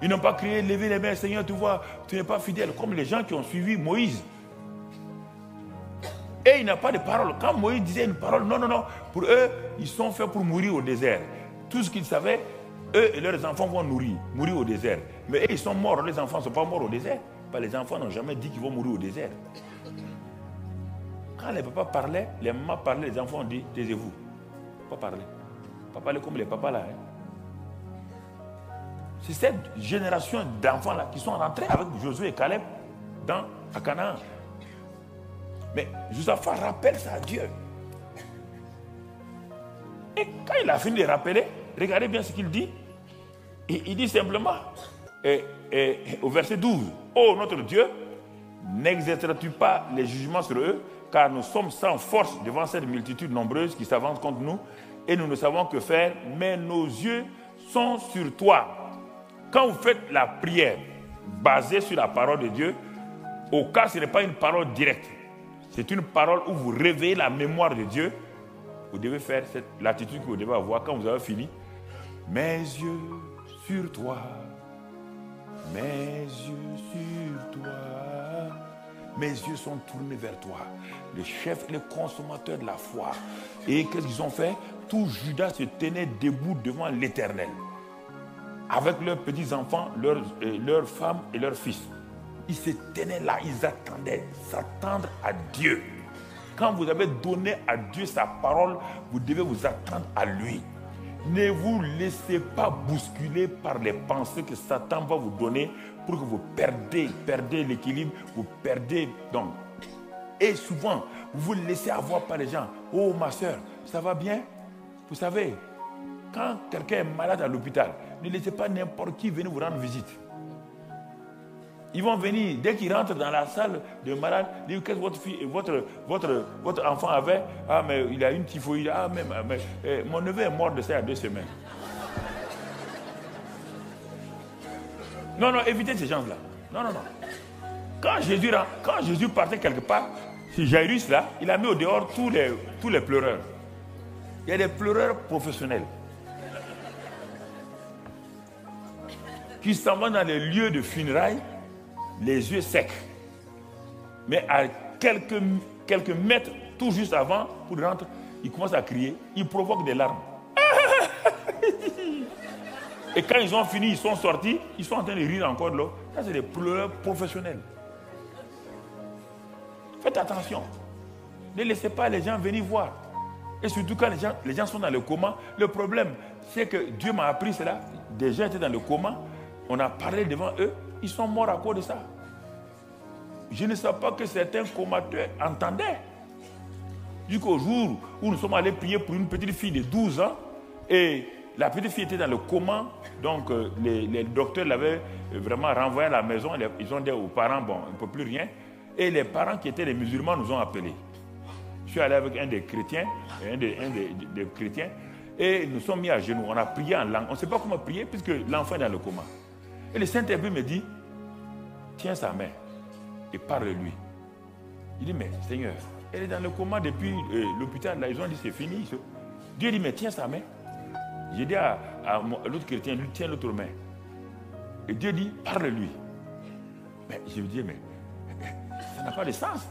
Ils n'ont pas crié, levez les mains, Seigneur, tu vois, tu n'es pas fidèle, comme les gens qui ont suivi Moïse. Et il n'a pas de parole. Quand Moïse disait une parole, non, non, non. Pour eux, ils sont faits pour mourir au désert. Tout ce qu'ils savaient, eux et leurs enfants vont mourir au désert. Mais eux, ils sont morts, les enfants ne sont pas morts au désert. Papa, les enfants n'ont jamais dit qu'ils vont mourir au désert. Quand les papas parlaient, les mamans parlaient, les enfants ont dit, taisez-vous. Pas parler. Pas parler comme les papas là. Hein. C'est cette génération d'enfants là qui sont rentrés avec Josué et Caleb à Canaan. Mais Josaphat rappelle ça à Dieu. Et quand il a fini de rappeler, regardez bien ce qu'il dit. Il dit simplement, au verset 12, « Oh notre Dieu, n'exerceras-tu pas les jugements sur eux, car nous sommes sans force devant cette multitude nombreuse qui s'avance contre nous, et nous ne savons que faire, mais nos yeux sont sur toi. » Quand vous faites la prière basée sur la parole de Dieu, au cas ce n'est pas une parole directe, c'est une parole où vous réveillez la mémoire de Dieu. Vous devez faire l'attitude que vous devez avoir quand vous avez fini. Mes yeux sur toi, mes yeux sur toi, mes yeux sont tournés vers toi. Le chef et le consommateur de la foi. Et qu'est-ce qu'ils ont fait? Tout Judas se tenait debout devant l'Éternel. Avec leurs petits-enfants, leurs femmes et leurs fils. Ils se tenaient là, ils attendaient, s'attendre à Dieu. Quand vous avez donné à Dieu sa parole, vous devez vous attendre à lui. Ne vous laissez pas bousculer par les pensées que Satan va vous donner pour que vous perdez l'équilibre, vous perdez donc. Et souvent, vous vous laissez avoir par les gens. Oh ma soeur, ça va bien? Vous savez, quand quelqu'un est malade à l'hôpital, ne laissez pas n'importe qui venir vous rendre visite. Ils vont venir, dès qu'ils rentrent dans la salle de malade, ils disent, qu'est-ce que votre enfant avait? Ah, mais il a une typhoïde. Ah, mais mon neveu est mort de ça il y a 2 semaines. Non, évitez ces gens-là. Non. Quand Jésus partait quelque part, ce Jairus là, il a mis au dehors tous les pleureurs. Il y a des pleureurs professionnels qui s'en vont dans les lieux de funérailles, les yeux secs. Mais à quelques mètres, tout juste avant, pour rentrer, ils commencent à crier, ils provoquent des larmes. Et quand ils ont fini, ils sont sortis, ils sont en train de rire encore de l'eau. Ça, c'est des pleureurs professionnels. Faites attention. Ne laissez pas les gens venir voir. Et surtout quand les gens sont dans le coma, le problème, c'est que Dieu m'a appris cela. Des gens étaient dans le coma, on a parlé devant eux, ils sont morts à cause de ça. Je ne savais pas que certains comateux entendaient. Jusqu'au jour où nous sommes allés prier pour une petite fille de 12 ans, et la petite fille était dans le coma, donc les docteurs l'avaient vraiment renvoyée à la maison. Ils ont dit aux parents, bon, on ne peut plus rien. Et les parents qui étaient des musulmans nous ont appelés. Je suis allé avec un des chrétiens, et nous sommes mis à genoux. On a prié en langue. On ne sait pas comment prier puisque l'enfant est dans le coma. Et le Saint-Esprit me dit, tiens sa main et parle-lui. Il dit, mais Seigneur, elle est dans le coma depuis l'hôpital. Là, ils ont dit, c'est fini. Dieu dit, mais tiens sa main. J'ai dit à l'autre chrétien, lui, tiens l'autre main. Et Dieu dit, parle-lui. Mais je me dis, mais ça n'a pas de sens.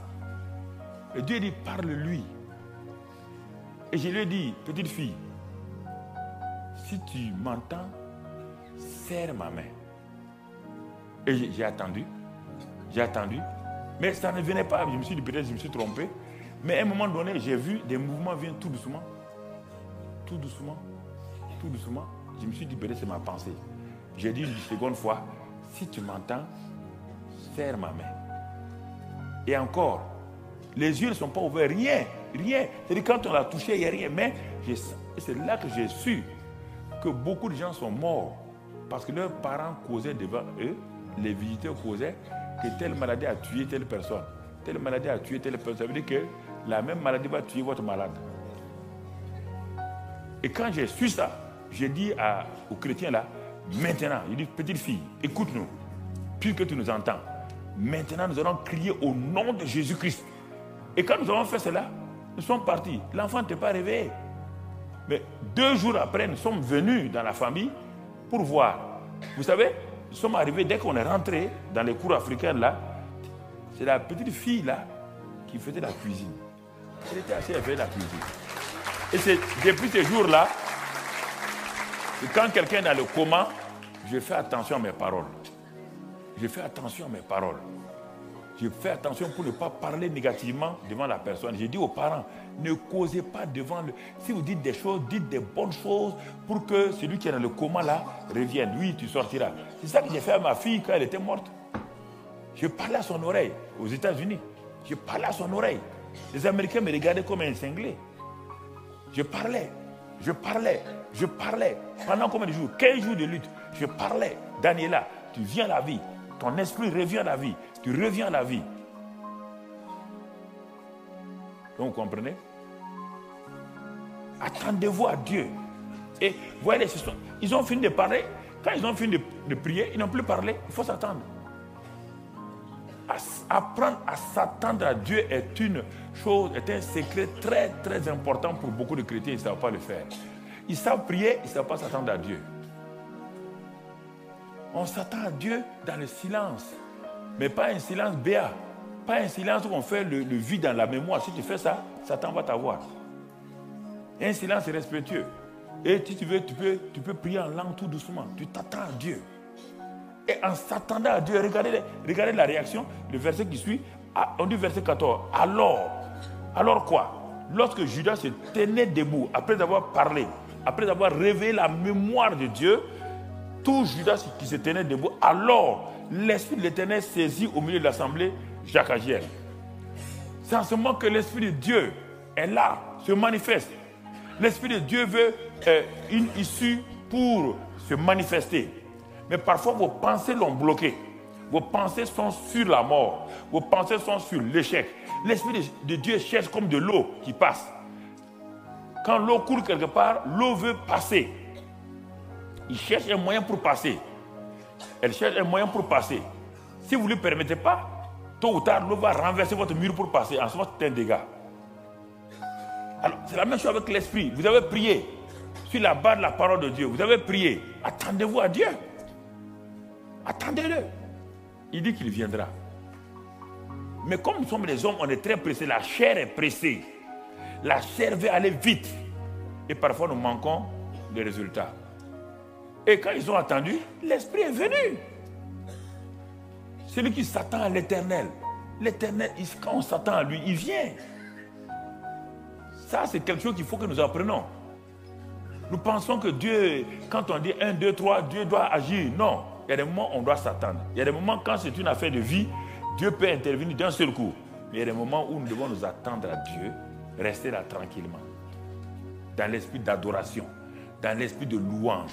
Et Dieu dit, parle-lui. Et je lui ai dit, petite fille, si tu m'entends, serre ma main. Et j'ai attendu. Mais ça ne venait pas. Je me suis dit, peut-être je me suis trompé. Mais à un moment donné, j'ai vu des mouvements venir tout doucement. Tout doucement. Je me suis dit, peut-être c'est ma pensée. J'ai dit une seconde fois, si tu m'entends, serre ma main. Et encore, les yeux ne sont pas ouverts, rien. C'est-à-dire quand on l'a touché, il n'y a rien. Mais c'est là que j'ai su que beaucoup de gens sont morts parce que leurs parents causaient devant eux, les visiteurs causaient que telle maladie a tué telle personne. Telle maladie a tué telle personne. Ça veut dire que la même maladie va tuer votre malade. Et quand j'ai su ça, j'ai dit aux chrétiens là, maintenant, il dit, petite fille, écoute-nous, puisque tu nous entends. Maintenant, nous allons crier au nom de Jésus-Christ. Et quand nous avons fait cela, nous sommes partis. L'enfant n'était pas réveillé. Mais 2 jours après, nous sommes venus dans la famille pour voir. Vous savez, nous sommes arrivés, dès qu'on est rentré dans les cours africains là, c'est la petite fille là qui faisait la cuisine. Elle était assise, elle faisait la cuisine. Et c'est depuis ces jours-là, que quand quelqu'un est dans le coma, je fais attention à mes paroles. Je fais attention à mes paroles. Je fais attention pour ne pas parler négativement devant la personne. Je dis aux parents, ne causez pas devant le... Si vous dites des choses, dites des bonnes choses pour que celui qui est dans le coma là revienne. Oui, tu sortiras. C'est ça que j'ai fait à ma fille quand elle était morte. Je parlais à son oreille aux États-Unis. Je parlais à son oreille. Les Américains me regardaient comme un cinglé. Je parlais. Pendant combien de jours? 15 jours de lutte. Je parlais. Daniela, tu viens à la vie. Ton esprit revient à la vie. Tu reviens à la vie. Donc, vous comprenez? Attendez-vous à Dieu. Et voyez, ils ont fini de parler. Quand ils ont fini de prier, ils n'ont plus parlé. Il faut s'attendre. Apprendre à s'attendre à Dieu est une chose, est un secret très très important pour beaucoup de chrétiens. Ils ne savent pas le faire. Ils savent prier, ils ne savent pas s'attendre à Dieu. On s'attend à Dieu dans le silence, mais pas un silence béat, pas un silence où on fait le vide dans la mémoire. Si tu fais ça, Satan va t'avoir. Un silence respectueux. Et si tu veux, tu peux prier en langue tout doucement. Tu t'attends à Dieu. Et en s'attendant à Dieu, regardez la réaction, le verset qui suit, on dit verset 14. Alors quoi? Lorsque Judas se tenait debout, après avoir parlé, après avoir révélé la mémoire de Dieu, tout Judas qui se tenait debout, alors l'Esprit de l'Éternel saisit au milieu de l'assemblée Jacques Agiel. C'est en ce moment que l'Esprit de Dieu est là, se manifeste. L'Esprit de Dieu veut une issue pour se manifester. Mais parfois, vos pensées l'ont bloqué. Vos pensées sont sur la mort. Vos pensées sont sur l'échec. L'Esprit de Dieu cherche comme de l'eau qui passe. Quand l'eau coule quelque part, l'eau veut passer. Il cherche un moyen pour passer. Elle cherche un moyen pour passer. Si vous ne lui permettez pas, tôt ou tard, l'eau va renverser votre mur pour passer. En ce moment, c'est un dégât. Alors, c'est la même chose avec l'Esprit. Vous avez prié sur la base de la parole de Dieu. Vous avez prié. Attendez-vous à Dieu. Attendez-le. Il dit qu'il viendra. Mais comme nous sommes des hommes, on est très pressés. La chair est pressée. La chair veut aller vite. Et parfois, nous manquons les résultats. Et quand ils ont attendu, l'Esprit est venu. Celui qui s'attend à l'Éternel. L'Éternel, quand on s'attend à lui, il vient. Ça, c'est quelque chose qu'il faut que nous apprenions. Nous pensons que Dieu, quand on dit 1, 2, 3, Dieu doit agir. Non. Il y a des moments où on doit s'attendre. Il y a des moments quand c'est une affaire de vie, Dieu peut intervenir d'un seul coup. Mais il y a des moments où nous devons nous attendre à Dieu, rester là tranquillement. Dans l'esprit d'adoration, dans l'esprit de louange.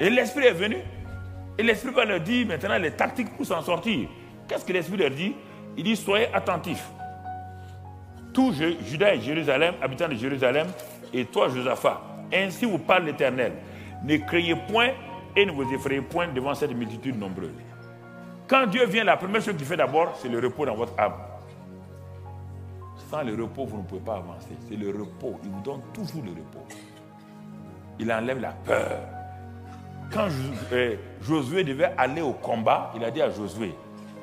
Et l'Esprit est venu. Et l'Esprit va leur dire maintenant les tactiques pour s'en sortir. Qu'est-ce que l'Esprit leur dit? Il dit soyez attentifs. Tout Juda et Jérusalem, habitants de Jérusalem, et toi Josaphat, ainsi vous parle l'Éternel. Ne craignez point et ne vous effrayez point devant cette multitude nombreuse. Quand Dieu vient, la première chose qu'il fait d'abord, c'est le repos dans votre âme. Sans le repos, vous ne pouvez pas avancer. C'est le repos. Il vous donne toujours le repos. Il enlève la peur. Quand Josué devait aller au combat, il a dit à Josué,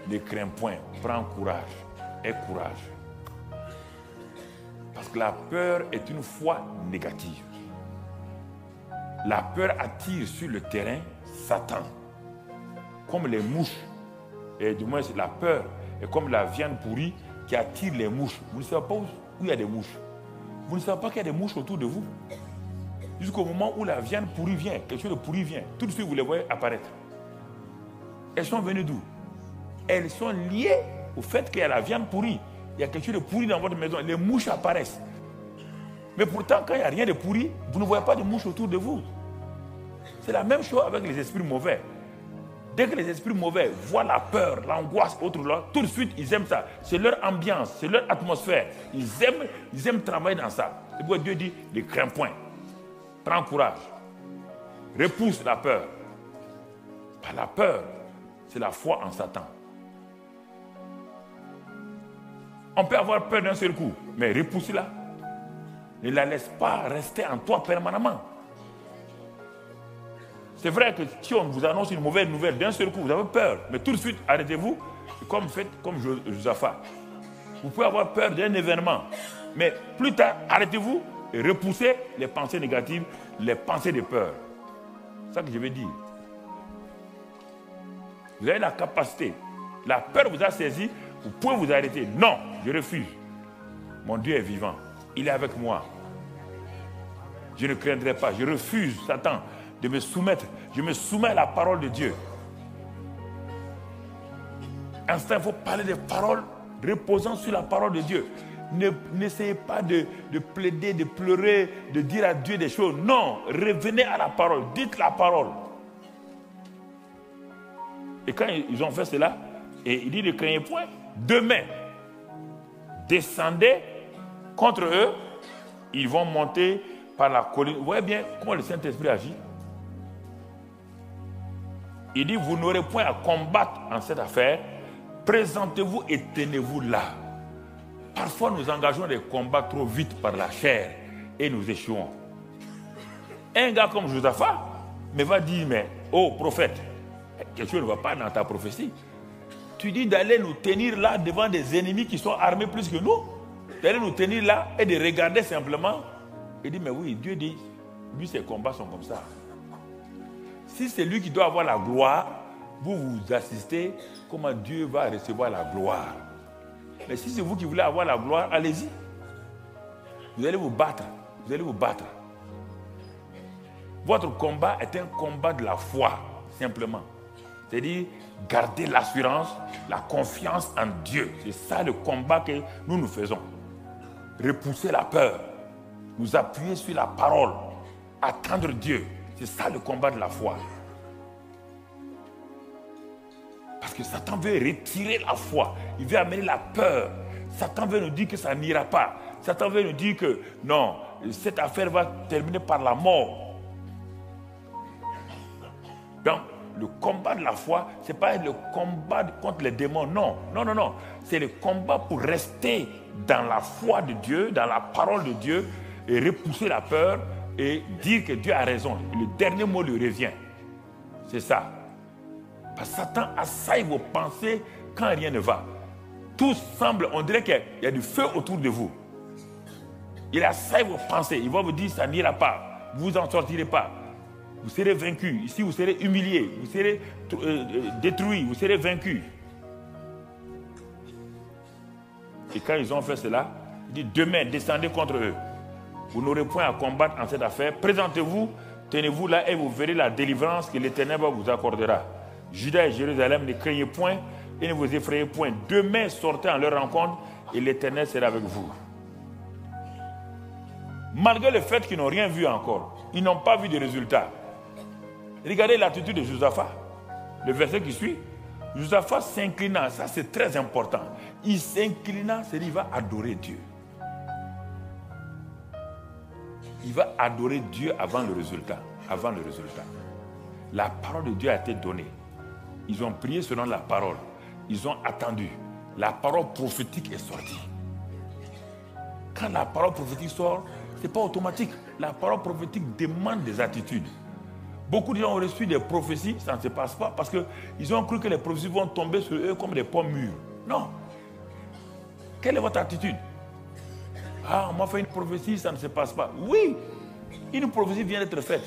ne crains point, prends courage, aie courage. Parce que la peur est une foi négative. La peur attire sur le terrain Satan. Comme les mouches. Et du moins, la peur est comme la viande pourrie qui attire les mouches. Vous ne savez pas où il y a des mouches. Vous ne savez pas qu'il y a des mouches autour de vous. Jusqu'au moment où la viande pourrie vient, quelque chose de pourri vient, tout de suite vous les voyez apparaître. Elles sont venues d'où? Elles sont liées au fait qu'il y a la viande pourrie. Il y a quelque chose de pourri dans votre maison. Les mouches apparaissent. Mais pourtant, quand il n'y a rien de pourri, vous ne voyez pas de mouches autour de vous. C'est la même chose avec les esprits mauvais. Dès que les esprits mauvais voient la peur, l'angoisse, autre là, tout de suite, ils aiment ça. C'est leur ambiance, c'est leur atmosphère. Ils aiment travailler dans ça. C'est pourquoi Dieu dit, ne crains point. Prends courage. Repousse la peur. Pas la peur, c'est la foi en Satan. On peut avoir peur d'un seul coup, mais repousse-la. Ne la laisse pas rester en toi permanemment. C'est vrai que si on vous annonce une mauvaise nouvelle d'un seul coup, vous avez peur. Mais tout de suite, arrêtez-vous, faites comme Josaphat. Vous pouvez avoir peur d'un événement. Mais plus tard, arrêtez-vous et repoussez les pensées négatives, les pensées de peur. C'est ça que je veux dire. Vous avez la capacité. La peur vous a saisi, vous pouvez vous arrêter. Non, je refuse. Mon Dieu est vivant. Il est avec moi. Je ne craindrai pas. Je refuse, Satan, de me soumettre. Je me soumets à la parole de Dieu. Instant, il faut parler des paroles reposant sur la parole de Dieu. N'essayez pas de plaider, de pleurer, de dire à Dieu des choses. Non, revenez à la parole. Dites la parole. Et quand ils ont fait cela, et il dit ne craignez point, demain, descendez contre eux, ils vont monter par la colline. Vous voyez bien comment le Saint-Esprit agit. Il dit, vous n'aurez point à combattre en cette affaire, présentez-vous et tenez-vous là. Parfois, nous engageons des combats trop vite par la chair et nous échouons. Un gars comme Josaphat me va dire, mais, oh prophète, quelque chose ne va pas dans ta prophétie. Tu dis d'aller nous tenir là devant des ennemis qui sont armés plus que nous. D'aller nous tenir là et de regarder simplement. Il dit, mais oui, Dieu dit, lui, ses combats sont comme ça. Si c'est lui qui doit avoir la gloire, vous assistez, comment Dieu va recevoir la gloire. Mais si c'est vous qui voulez avoir la gloire, allez-y. Vous allez vous battre. Vous allez vous battre. Votre combat est un combat de la foi, simplement. C'est-à-dire, garder l'assurance, la confiance en Dieu. C'est ça le combat que nous faisons. Repousser la peur. Nous appuyer sur la parole. Attendre Dieu. C'est ça le combat de la foi. Parce que Satan veut retirer la foi. Il veut amener la peur. Satan veut nous dire que ça n'ira pas. Satan veut nous dire que non, cette affaire va terminer par la mort. Donc, le combat de la foi, ce n'est pas le combat contre les démons. Non, non, non, non. C'est le combat pour rester dans la foi de Dieu, dans la parole de Dieu, et repousser la peur et dire que Dieu a raison. Le dernier mot lui revient. C'est ça. Parce que Satan assaille vos pensées quand rien ne va. Tout semble, on dirait qu'il y a du feu autour de vous. Il assaille vos pensées. Il va vous dire ça n'ira pas. Vous n'en sortirez pas. Vous serez vaincu. Ici, vous serez humilié. Vous serez détruit. Vous serez vaincu. Et quand ils ont fait cela, il dit demain, descendez contre eux. Vous n'aurez point à combattre en cette affaire. Présentez-vous, tenez-vous là et vous verrez la délivrance que l'Éternel vous accordera. Juda et Jérusalem, ne craignez point et ne vous effrayez point. Demain, sortez en leur rencontre et l'Éternel sera avec vous. Malgré le fait qu'ils n'ont rien vu encore, ils n'ont pas vu de résultat. Regardez l'attitude de Josaphat. Le verset qui suit. Josaphat s'inclinant, ça c'est très important. Il s'inclinant, c'est-à-dire qu'il va adorer Dieu. Il va adorer Dieu avant le résultat. Avant le résultat. La parole de Dieu a été donnée. Ils ont prié selon la parole. Ils ont attendu. La parole prophétique est sortie. Quand la parole prophétique sort, ce n'est pas automatique. La parole prophétique demande des attitudes. Beaucoup de gens ont reçu des prophéties, ça ne se passe pas parce qu'ils ont cru que les prophéties vont tomber sur eux comme des pommes mûres. Non. Quelle est votre attitude? Ah, on m'a fait une prophétie, ça ne se passe pas. Oui, une prophétie vient d'être faite.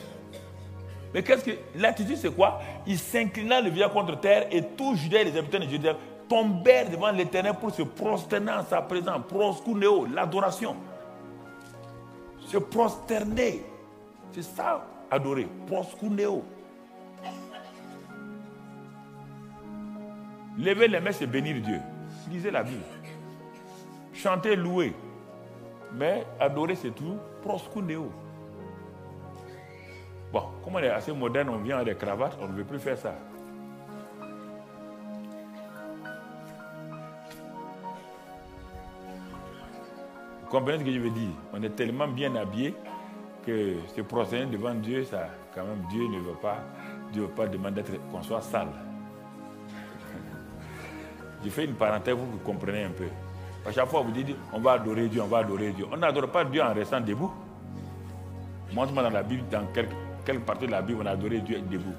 Mais qu'est-ce que l'attitude, c'est quoi? Il s'inclina le vieillard contre terre et tous Juda et les habitants de Jérusalem tombèrent devant l'Éternel pour se prosterner en sa présence. Proskuneo, l'adoration. Se prosterner. C'est ça, adorer. Proskuneo. Lever les mains, c'est bénir Dieu. Lisez la Bible. Chanter, louer. Mais adorer, c'est tout. Proskuneo. Bon, comme on est assez moderne, on vient avec des cravates, on ne veut plus faire ça. Vous comprenez ce que je veux dire? On est tellement bien habillé que se prosterner devant Dieu, ça, quand même, Dieu ne veut pas demander qu'on soit sale. Je fais une parenthèse pour que vous compreniez un peu. À chaque fois, vous dites, on va adorer Dieu, on va adorer Dieu. On n'adore pas Dieu en restant debout. Montre-moi dans la Bible, dans quelle partie de la Bible on a adoré Dieu debout.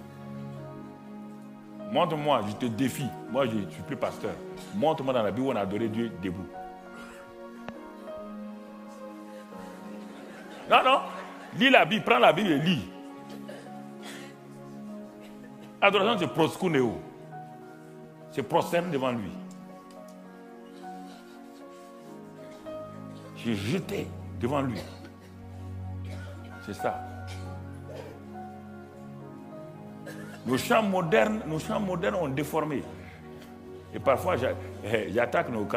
Montre-moi, je te défie. Moi, je ne suis plus pasteur. Montre-moi dans la Bible où on a adoré Dieu debout. Non, non. Lis la Bible, prends la Bible et lis. Adoration, c'est proskuneo. se prosternent devant lui. J'ai jeté devant lui. C'est ça. Nos chants modernes ont déformé. Et parfois, j'attaque nos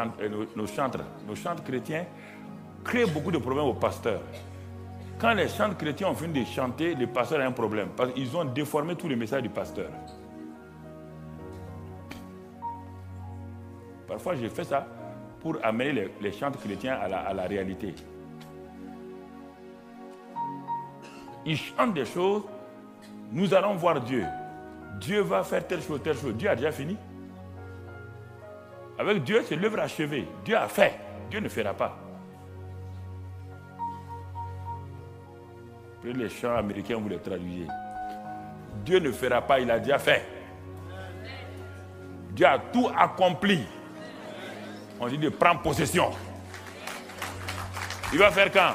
chantres. Nos chantres chrétiens créent beaucoup de problèmes aux pasteurs. Quand les chantres chrétiens ont fini de chanter, le pasteur a un problème. Parce qu'ils ont déformé tous les messages du pasteur. Parfois, j'ai fait ça pour amener les chants chrétiens à la réalité. Ils chantent des choses, nous allons voir Dieu. Dieu va faire telle chose, telle chose. Dieu a déjà fini. Avec Dieu, c'est l'œuvre achevée. Dieu a fait. Dieu ne fera pas. Prenez les chants américains, vous les traduisez. Dieu ne fera pas, il a déjà fait. Dieu a tout accompli. On dit de prendre possession. Il va faire quand?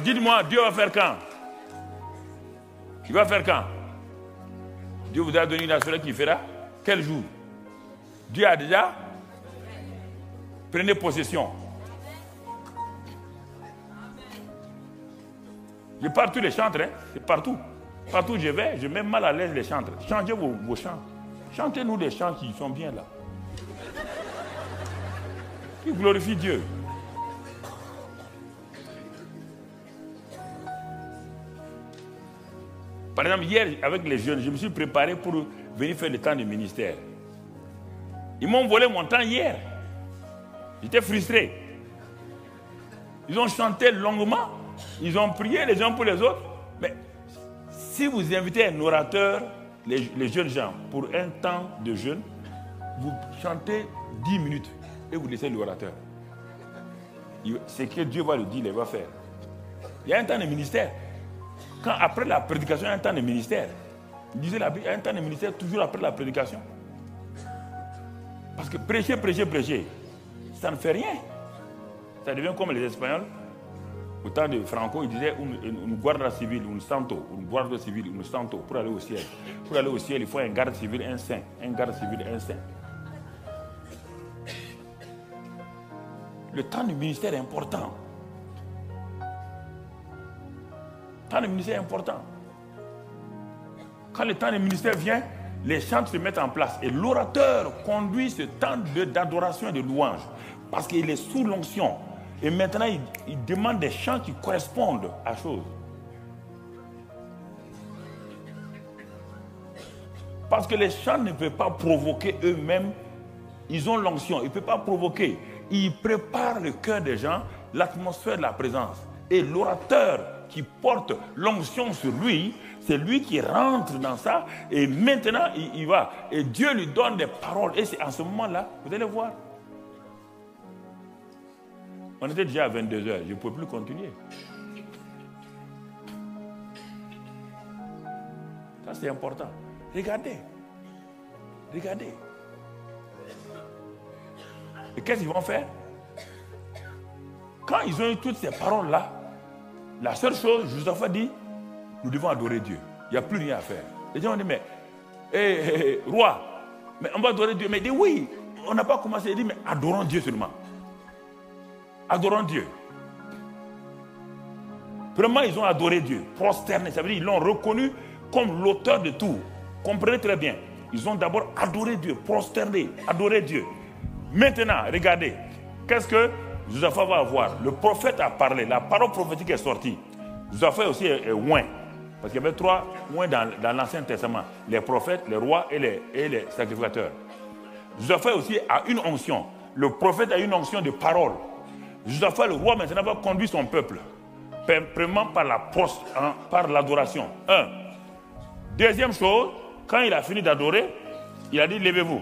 Dites-moi, Dieu va faire quand? Il va faire quand? Dieu vous a donné une assurance qu'il fera? Quel jour? Dieu a déjà? Prenez possession. Je parle tous les chantres, hein? C'est partout. Partout où je vais, je mets mal à l'aise les chantres. Changez vos chants. Chantez-nous des chants qui sont bien là. Qui glorifient Dieu. Par exemple, hier, avec les jeunes, je me suis préparé pour venir faire le temps de ministère. Ils m'ont volé mon temps hier. J'étais frustré. Ils ont chanté longuement. Ils ont prié les uns pour les autres. Mais si vous invitez un orateur, les jeunes gens, pour un temps de jeûne, vous chantez 10 minutes et vous laissez l'orateur. C'est que Dieu va le dire, il va faire. Il y a un temps de ministère. Quand après la prédication, il y a un temps de ministère. Il disait la Bible, il y a un temps de ministère toujours après la prédication. Parce que prêcher, ça ne fait rien. Ça devient comme les Espagnols. Au temps de Franco, il disait une guardia civile, un santo, une guardia civile, un santo, pour aller au ciel. Pour aller au ciel, il faut un garde civil, un saint. Un garde civil, un saint. Le temps du ministère est important. Le temps du ministère est important. Quand le temps du ministère vient, les chants se mettent en place. Et l'orateur conduit ce temps d'adoration et de louange. Parce qu'il est sous l'onction. Et maintenant, il demande des chants qui correspondent à chose. Parce que les chants ne peuvent pas provoquer eux-mêmes. Ils ont l'onction. Ils ne peuvent pas provoquer. Ils préparent le cœur des gens, l'atmosphère de la présence. Et l'orateur qui porte l'onction sur lui, c'est lui qui rentre dans ça. Et maintenant, il va. Et Dieu lui donne des paroles. Et c'est en ce moment-là, vous allez voir. On était déjà à 22 h, je ne pouvais plus continuer. Ça, c'est important. Regardez. Regardez. Et qu'est-ce qu'ils vont faire? Quand ils ont eu toutes ces paroles-là, la seule chose, Joseph a dit, nous devons adorer Dieu. Il n'y a plus rien à faire. Les gens ont dit, mais, roi, mais on va adorer Dieu. Mais il dit, oui, on n'a pas commencé. Il dit, mais adorons Dieu seulement. Adorons Dieu. Vraiment, ils ont adoré Dieu. Prosterné, ça veut dire qu'ils l'ont reconnu comme l'auteur de tout. Comprenez très bien. Ils ont d'abord adoré Dieu, prosterné, adoré Dieu. Maintenant, regardez, qu'est-ce que Josaphat va avoir? Le prophète a parlé, la parole prophétique est sortie. Josaphat aussi est oint. Parce qu'il y avait 3 oints dans l'Ancien Testament. Les prophètes, les rois et les sacrificateurs. Josaphat aussi a une onction. Le prophète a une onction de parole. Josaphat, le roi, maintenant, va conduire son peuple. Premièrement par l'adoration. Deuxième chose, quand il a fini d'adorer, il a dit, levez-vous.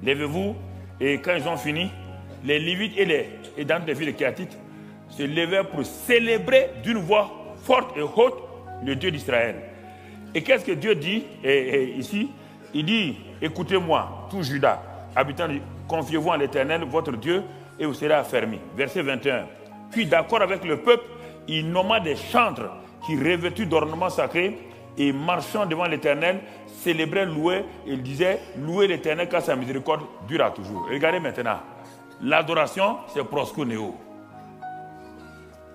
Levez-vous. Et quand ils ont fini, les Lévites et dans les filles de Kéatites se levèrent pour célébrer d'une voix forte et haute le Dieu d'Israël. Et qu'est-ce que Dieu dit ici? Il dit, écoutez-moi, tout Juda, habitants, confiez-vous en l'Éternel, votre Dieu, et vous serez affermis. Verset 21. Puis d'accord avec le peuple, il nomma des chantres qui revêtus d'ornements sacrés et marchant devant l'Éternel, célébraient, louaient, et il disait, louez l'Éternel car sa miséricorde durera toujours. Regardez maintenant, l'adoration c'est proskuneo.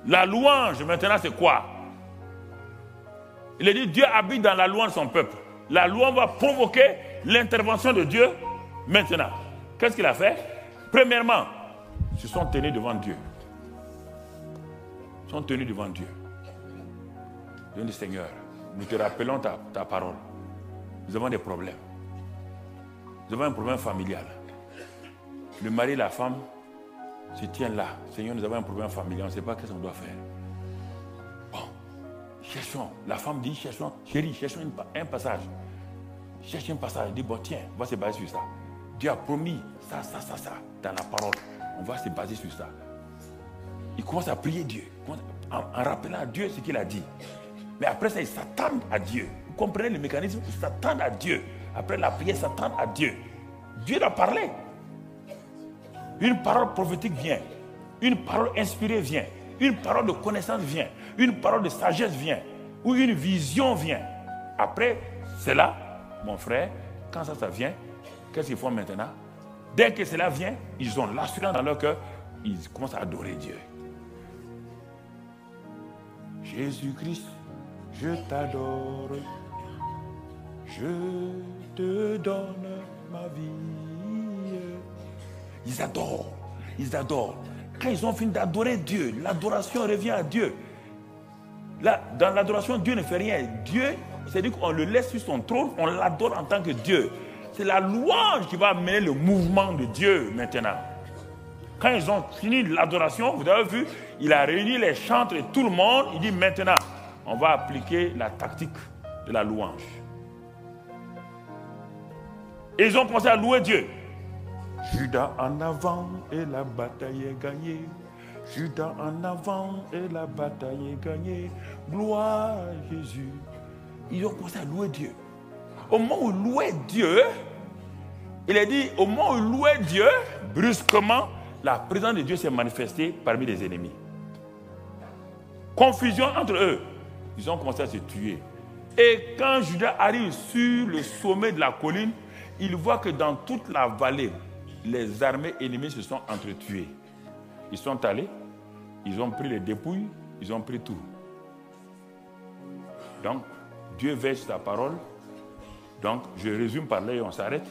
La louange maintenant c'est quoi? Il a dit, Dieu habite dans la louange de son peuple. La louange va provoquer l'intervention de Dieu maintenant. Qu'est-ce qu'il a fait? Premièrement, ils se sont tenus devant Dieu. Ils sont tenus devant Dieu. Ils ont dit, Seigneur, nous te rappelons ta parole. Nous avons des problèmes. Nous avons un problème familial. Le mari et la femme se tiennent là. Seigneur, nous avons un problème familial. On ne sait pas qu'est-ce qu'on doit faire. Bon, cherchons. La femme dit, cherchons, chérie, cherchons un passage. Cherche un passage. Elle dit, bon, tiens, on va se baser sur ça. Dieu a promis ça, dans la parole. On va se baser sur ça. Il commence à prier Dieu, en rappelant à Dieu ce qu'il a dit. Mais après ça, ils s'attendent à Dieu. Vous comprenez le mécanisme? Ils s'attendent à Dieu. Après la prière, ils s'attendent à Dieu. Dieu a parlé. Une parole prophétique vient. Une parole inspirée vient. Une parole de connaissance vient. Une parole de sagesse vient. Ou une vision vient. Après, c'est là, mon frère, quand ça vient, qu'est-ce qu'ils font maintenant? Dès que cela vient, ils ont l'assurance dans leur cœur, ils commencent à adorer Dieu. Jésus-Christ, je t'adore, je te donne ma vie. Ils adorent, ils adorent. Quand ils ont fini d'adorer Dieu, l'adoration revient à Dieu. Là, dans l'adoration, Dieu ne fait rien. Dieu, c'est-à-dire qu'on le laisse sur son trône, on l'adore en tant que Dieu. C'est la louange qui va amener le mouvement de Dieu maintenant. Quand ils ont fini l'adoration, vous avez vu, il a réuni les chantres et tout le monde. Il dit maintenant, on va appliquer la tactique de la louange. Et ils ont commencé à louer Dieu. Judas en avant et la bataille est gagnée. Judas en avant et la bataille est gagnée. Gloire à Jésus. Ils ont commencé à louer Dieu. Au moment où ils louaient Dieu, il a dit, au moment où ils louaient Dieu, brusquement, la présence de Dieu s'est manifestée parmi les ennemis. Confusion entre eux. Ils ont commencé à se tuer. Et quand Judas arrive sur le sommet de la colline, il voit que dans toute la vallée, les armées ennemies se sont entretuées. Ils sont allés, ils ont pris les dépouilles, ils ont pris tout. Donc, Dieu veille sur sa parole. Donc, je résume par là et on s'arrête.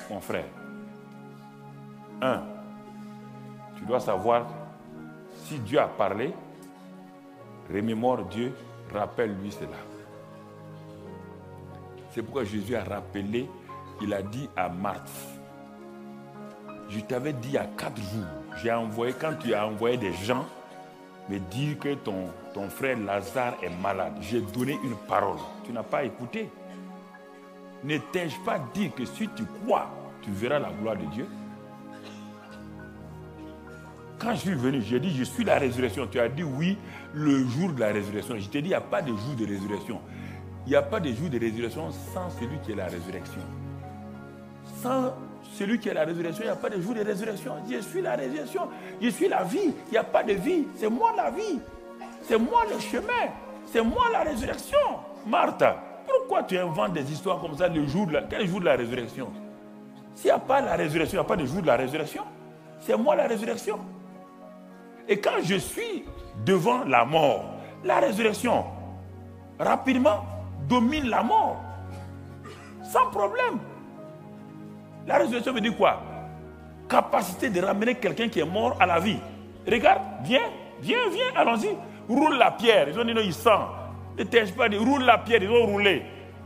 Mon frère. Tu dois savoir, si Dieu a parlé, remémore Dieu, rappelle-lui cela. C'est pourquoi Jésus a rappelé, il a dit à Marthe, je t'avais dit il y a 4 jours, j'ai envoyé, quand tu as envoyé des gens me dire que ton frère Lazare est malade, j'ai donné une parole. Tu n'as pas écouté. Ne t'ai-je pas dit que si tu crois, tu verras la gloire de Dieu? Quand je suis venu, j'ai dit, je suis la résurrection. Tu as dit oui, le jour de la résurrection. Je t'ai dit, il n'y a pas de jour de résurrection. Il n'y a pas de jour de résurrection sans celui qui est la résurrection. Sans celui qui est la résurrection, il n'y a pas de jour de résurrection. Je suis la résurrection, je suis la vie. Il n'y a pas de vie, c'est moi la vie. C'est moi le chemin, c'est moi la résurrection. Marthe, pourquoi tu inventes des histoires comme ça le jour de quel jour de la résurrection? S'il n'y a pas la résurrection, il n'y a pas de jour de la résurrection. C'est moi la résurrection. Et quand je suis devant la mort, la résurrection, rapidement, domine la mort. Sans problème. La résurrection veut dire quoi? Capacité de ramener quelqu'un qui est mort à la vie. Regarde, viens, allons-y. Roule la pierre. Ils ont dit non, il sent. Ne t'ai-je pas dit, roule la pierre, ils ont roulé.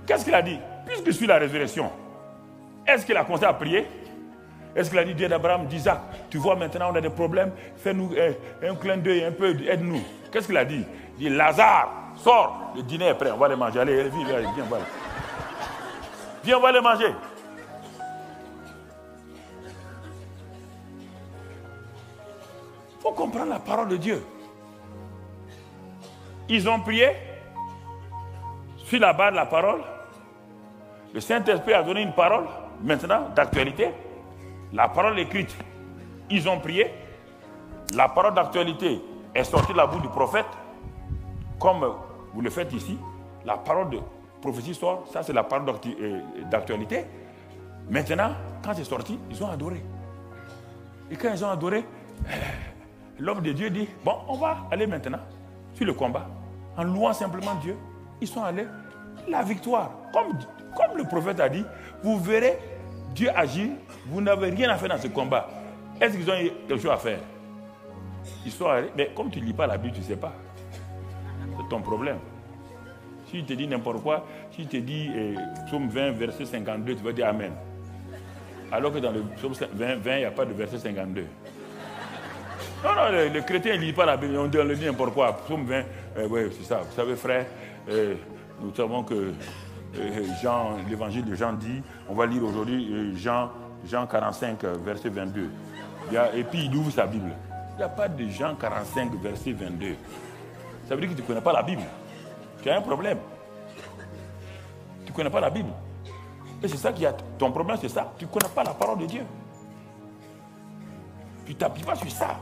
Qu'est-ce qu'il a dit? Puisque je suis la résurrection, est-ce qu'il a commencé à prier? Est-ce qu'il a dit, Dieu d'Abraham, d'Isaac, tu vois maintenant on a des problèmes, fais-nous un clin d'œil, un peu, aide-nous. Qu'est-ce qu'il a dit? Il dit, Lazare, sors, le dîner est prêt, on va les manger. Allez, viens, voilà. Viens, on va les manger. Il faut comprendre la parole de Dieu. Ils ont prié sur la base de la parole. Le Saint-Esprit a donné une parole, maintenant, d'actualité. La parole écrite, ils ont prié. La parole d'actualité est sortie de la bouche du prophète, comme vous le faites ici. la parole de prophétie sort, ça c'est la parole d'actualité. Maintenant, quand c'est sorti, ils ont adoré. Et quand ils ont adoré, l'homme de Dieu dit, bon, on va aller maintenant sur le combat. En louant simplement Dieu, ils sont allés. La victoire, comme le prophète a dit, vous verrez Dieu agir, vous n'avez rien à faire dans ce combat. Est-ce qu'ils ont eu quelque chose à faire? Ils sont allés, mais comme tu ne lis pas la Bible, tu ne sais pas. C'est ton problème. Si je te dis n'importe quoi, si je te dis psaume 20, verset 52, tu vas dire Amen. Alors que dans le psaume 20, il n'y a pas de verset 52. Non, les chrétiens ne lisent pas la Bible, on leur dit n'importe quoi. Psaume 20, oui, c'est ça. Vous savez, frère, nous savons que l'évangile de Jean dit, on va lire aujourd'hui Jean 45, verset 22. Et puis il ouvre sa Bible. Il n'y a pas de Jean 45, verset 22. Ça veut dire que tu ne connais pas la Bible. Tu as un problème. Tu ne connais pas la Bible. Et c'est ça qui a. Ton problème, c'est ça. Tu ne connais pas la parole de Dieu. Tu ne t'appuies pas sur ça.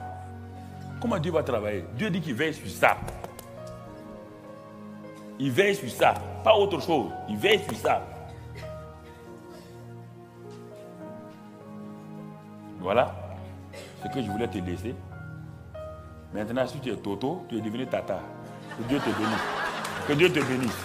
Comment Dieu va travailler? Dieu dit qu'il veille sur ça. Il veille sur ça. Pas autre chose. Il veille sur ça. Voilà ce que je voulais te laisser. Maintenant, si tu es Toto, tu es devenu Tata. Que Dieu te bénisse. Que Dieu te bénisse.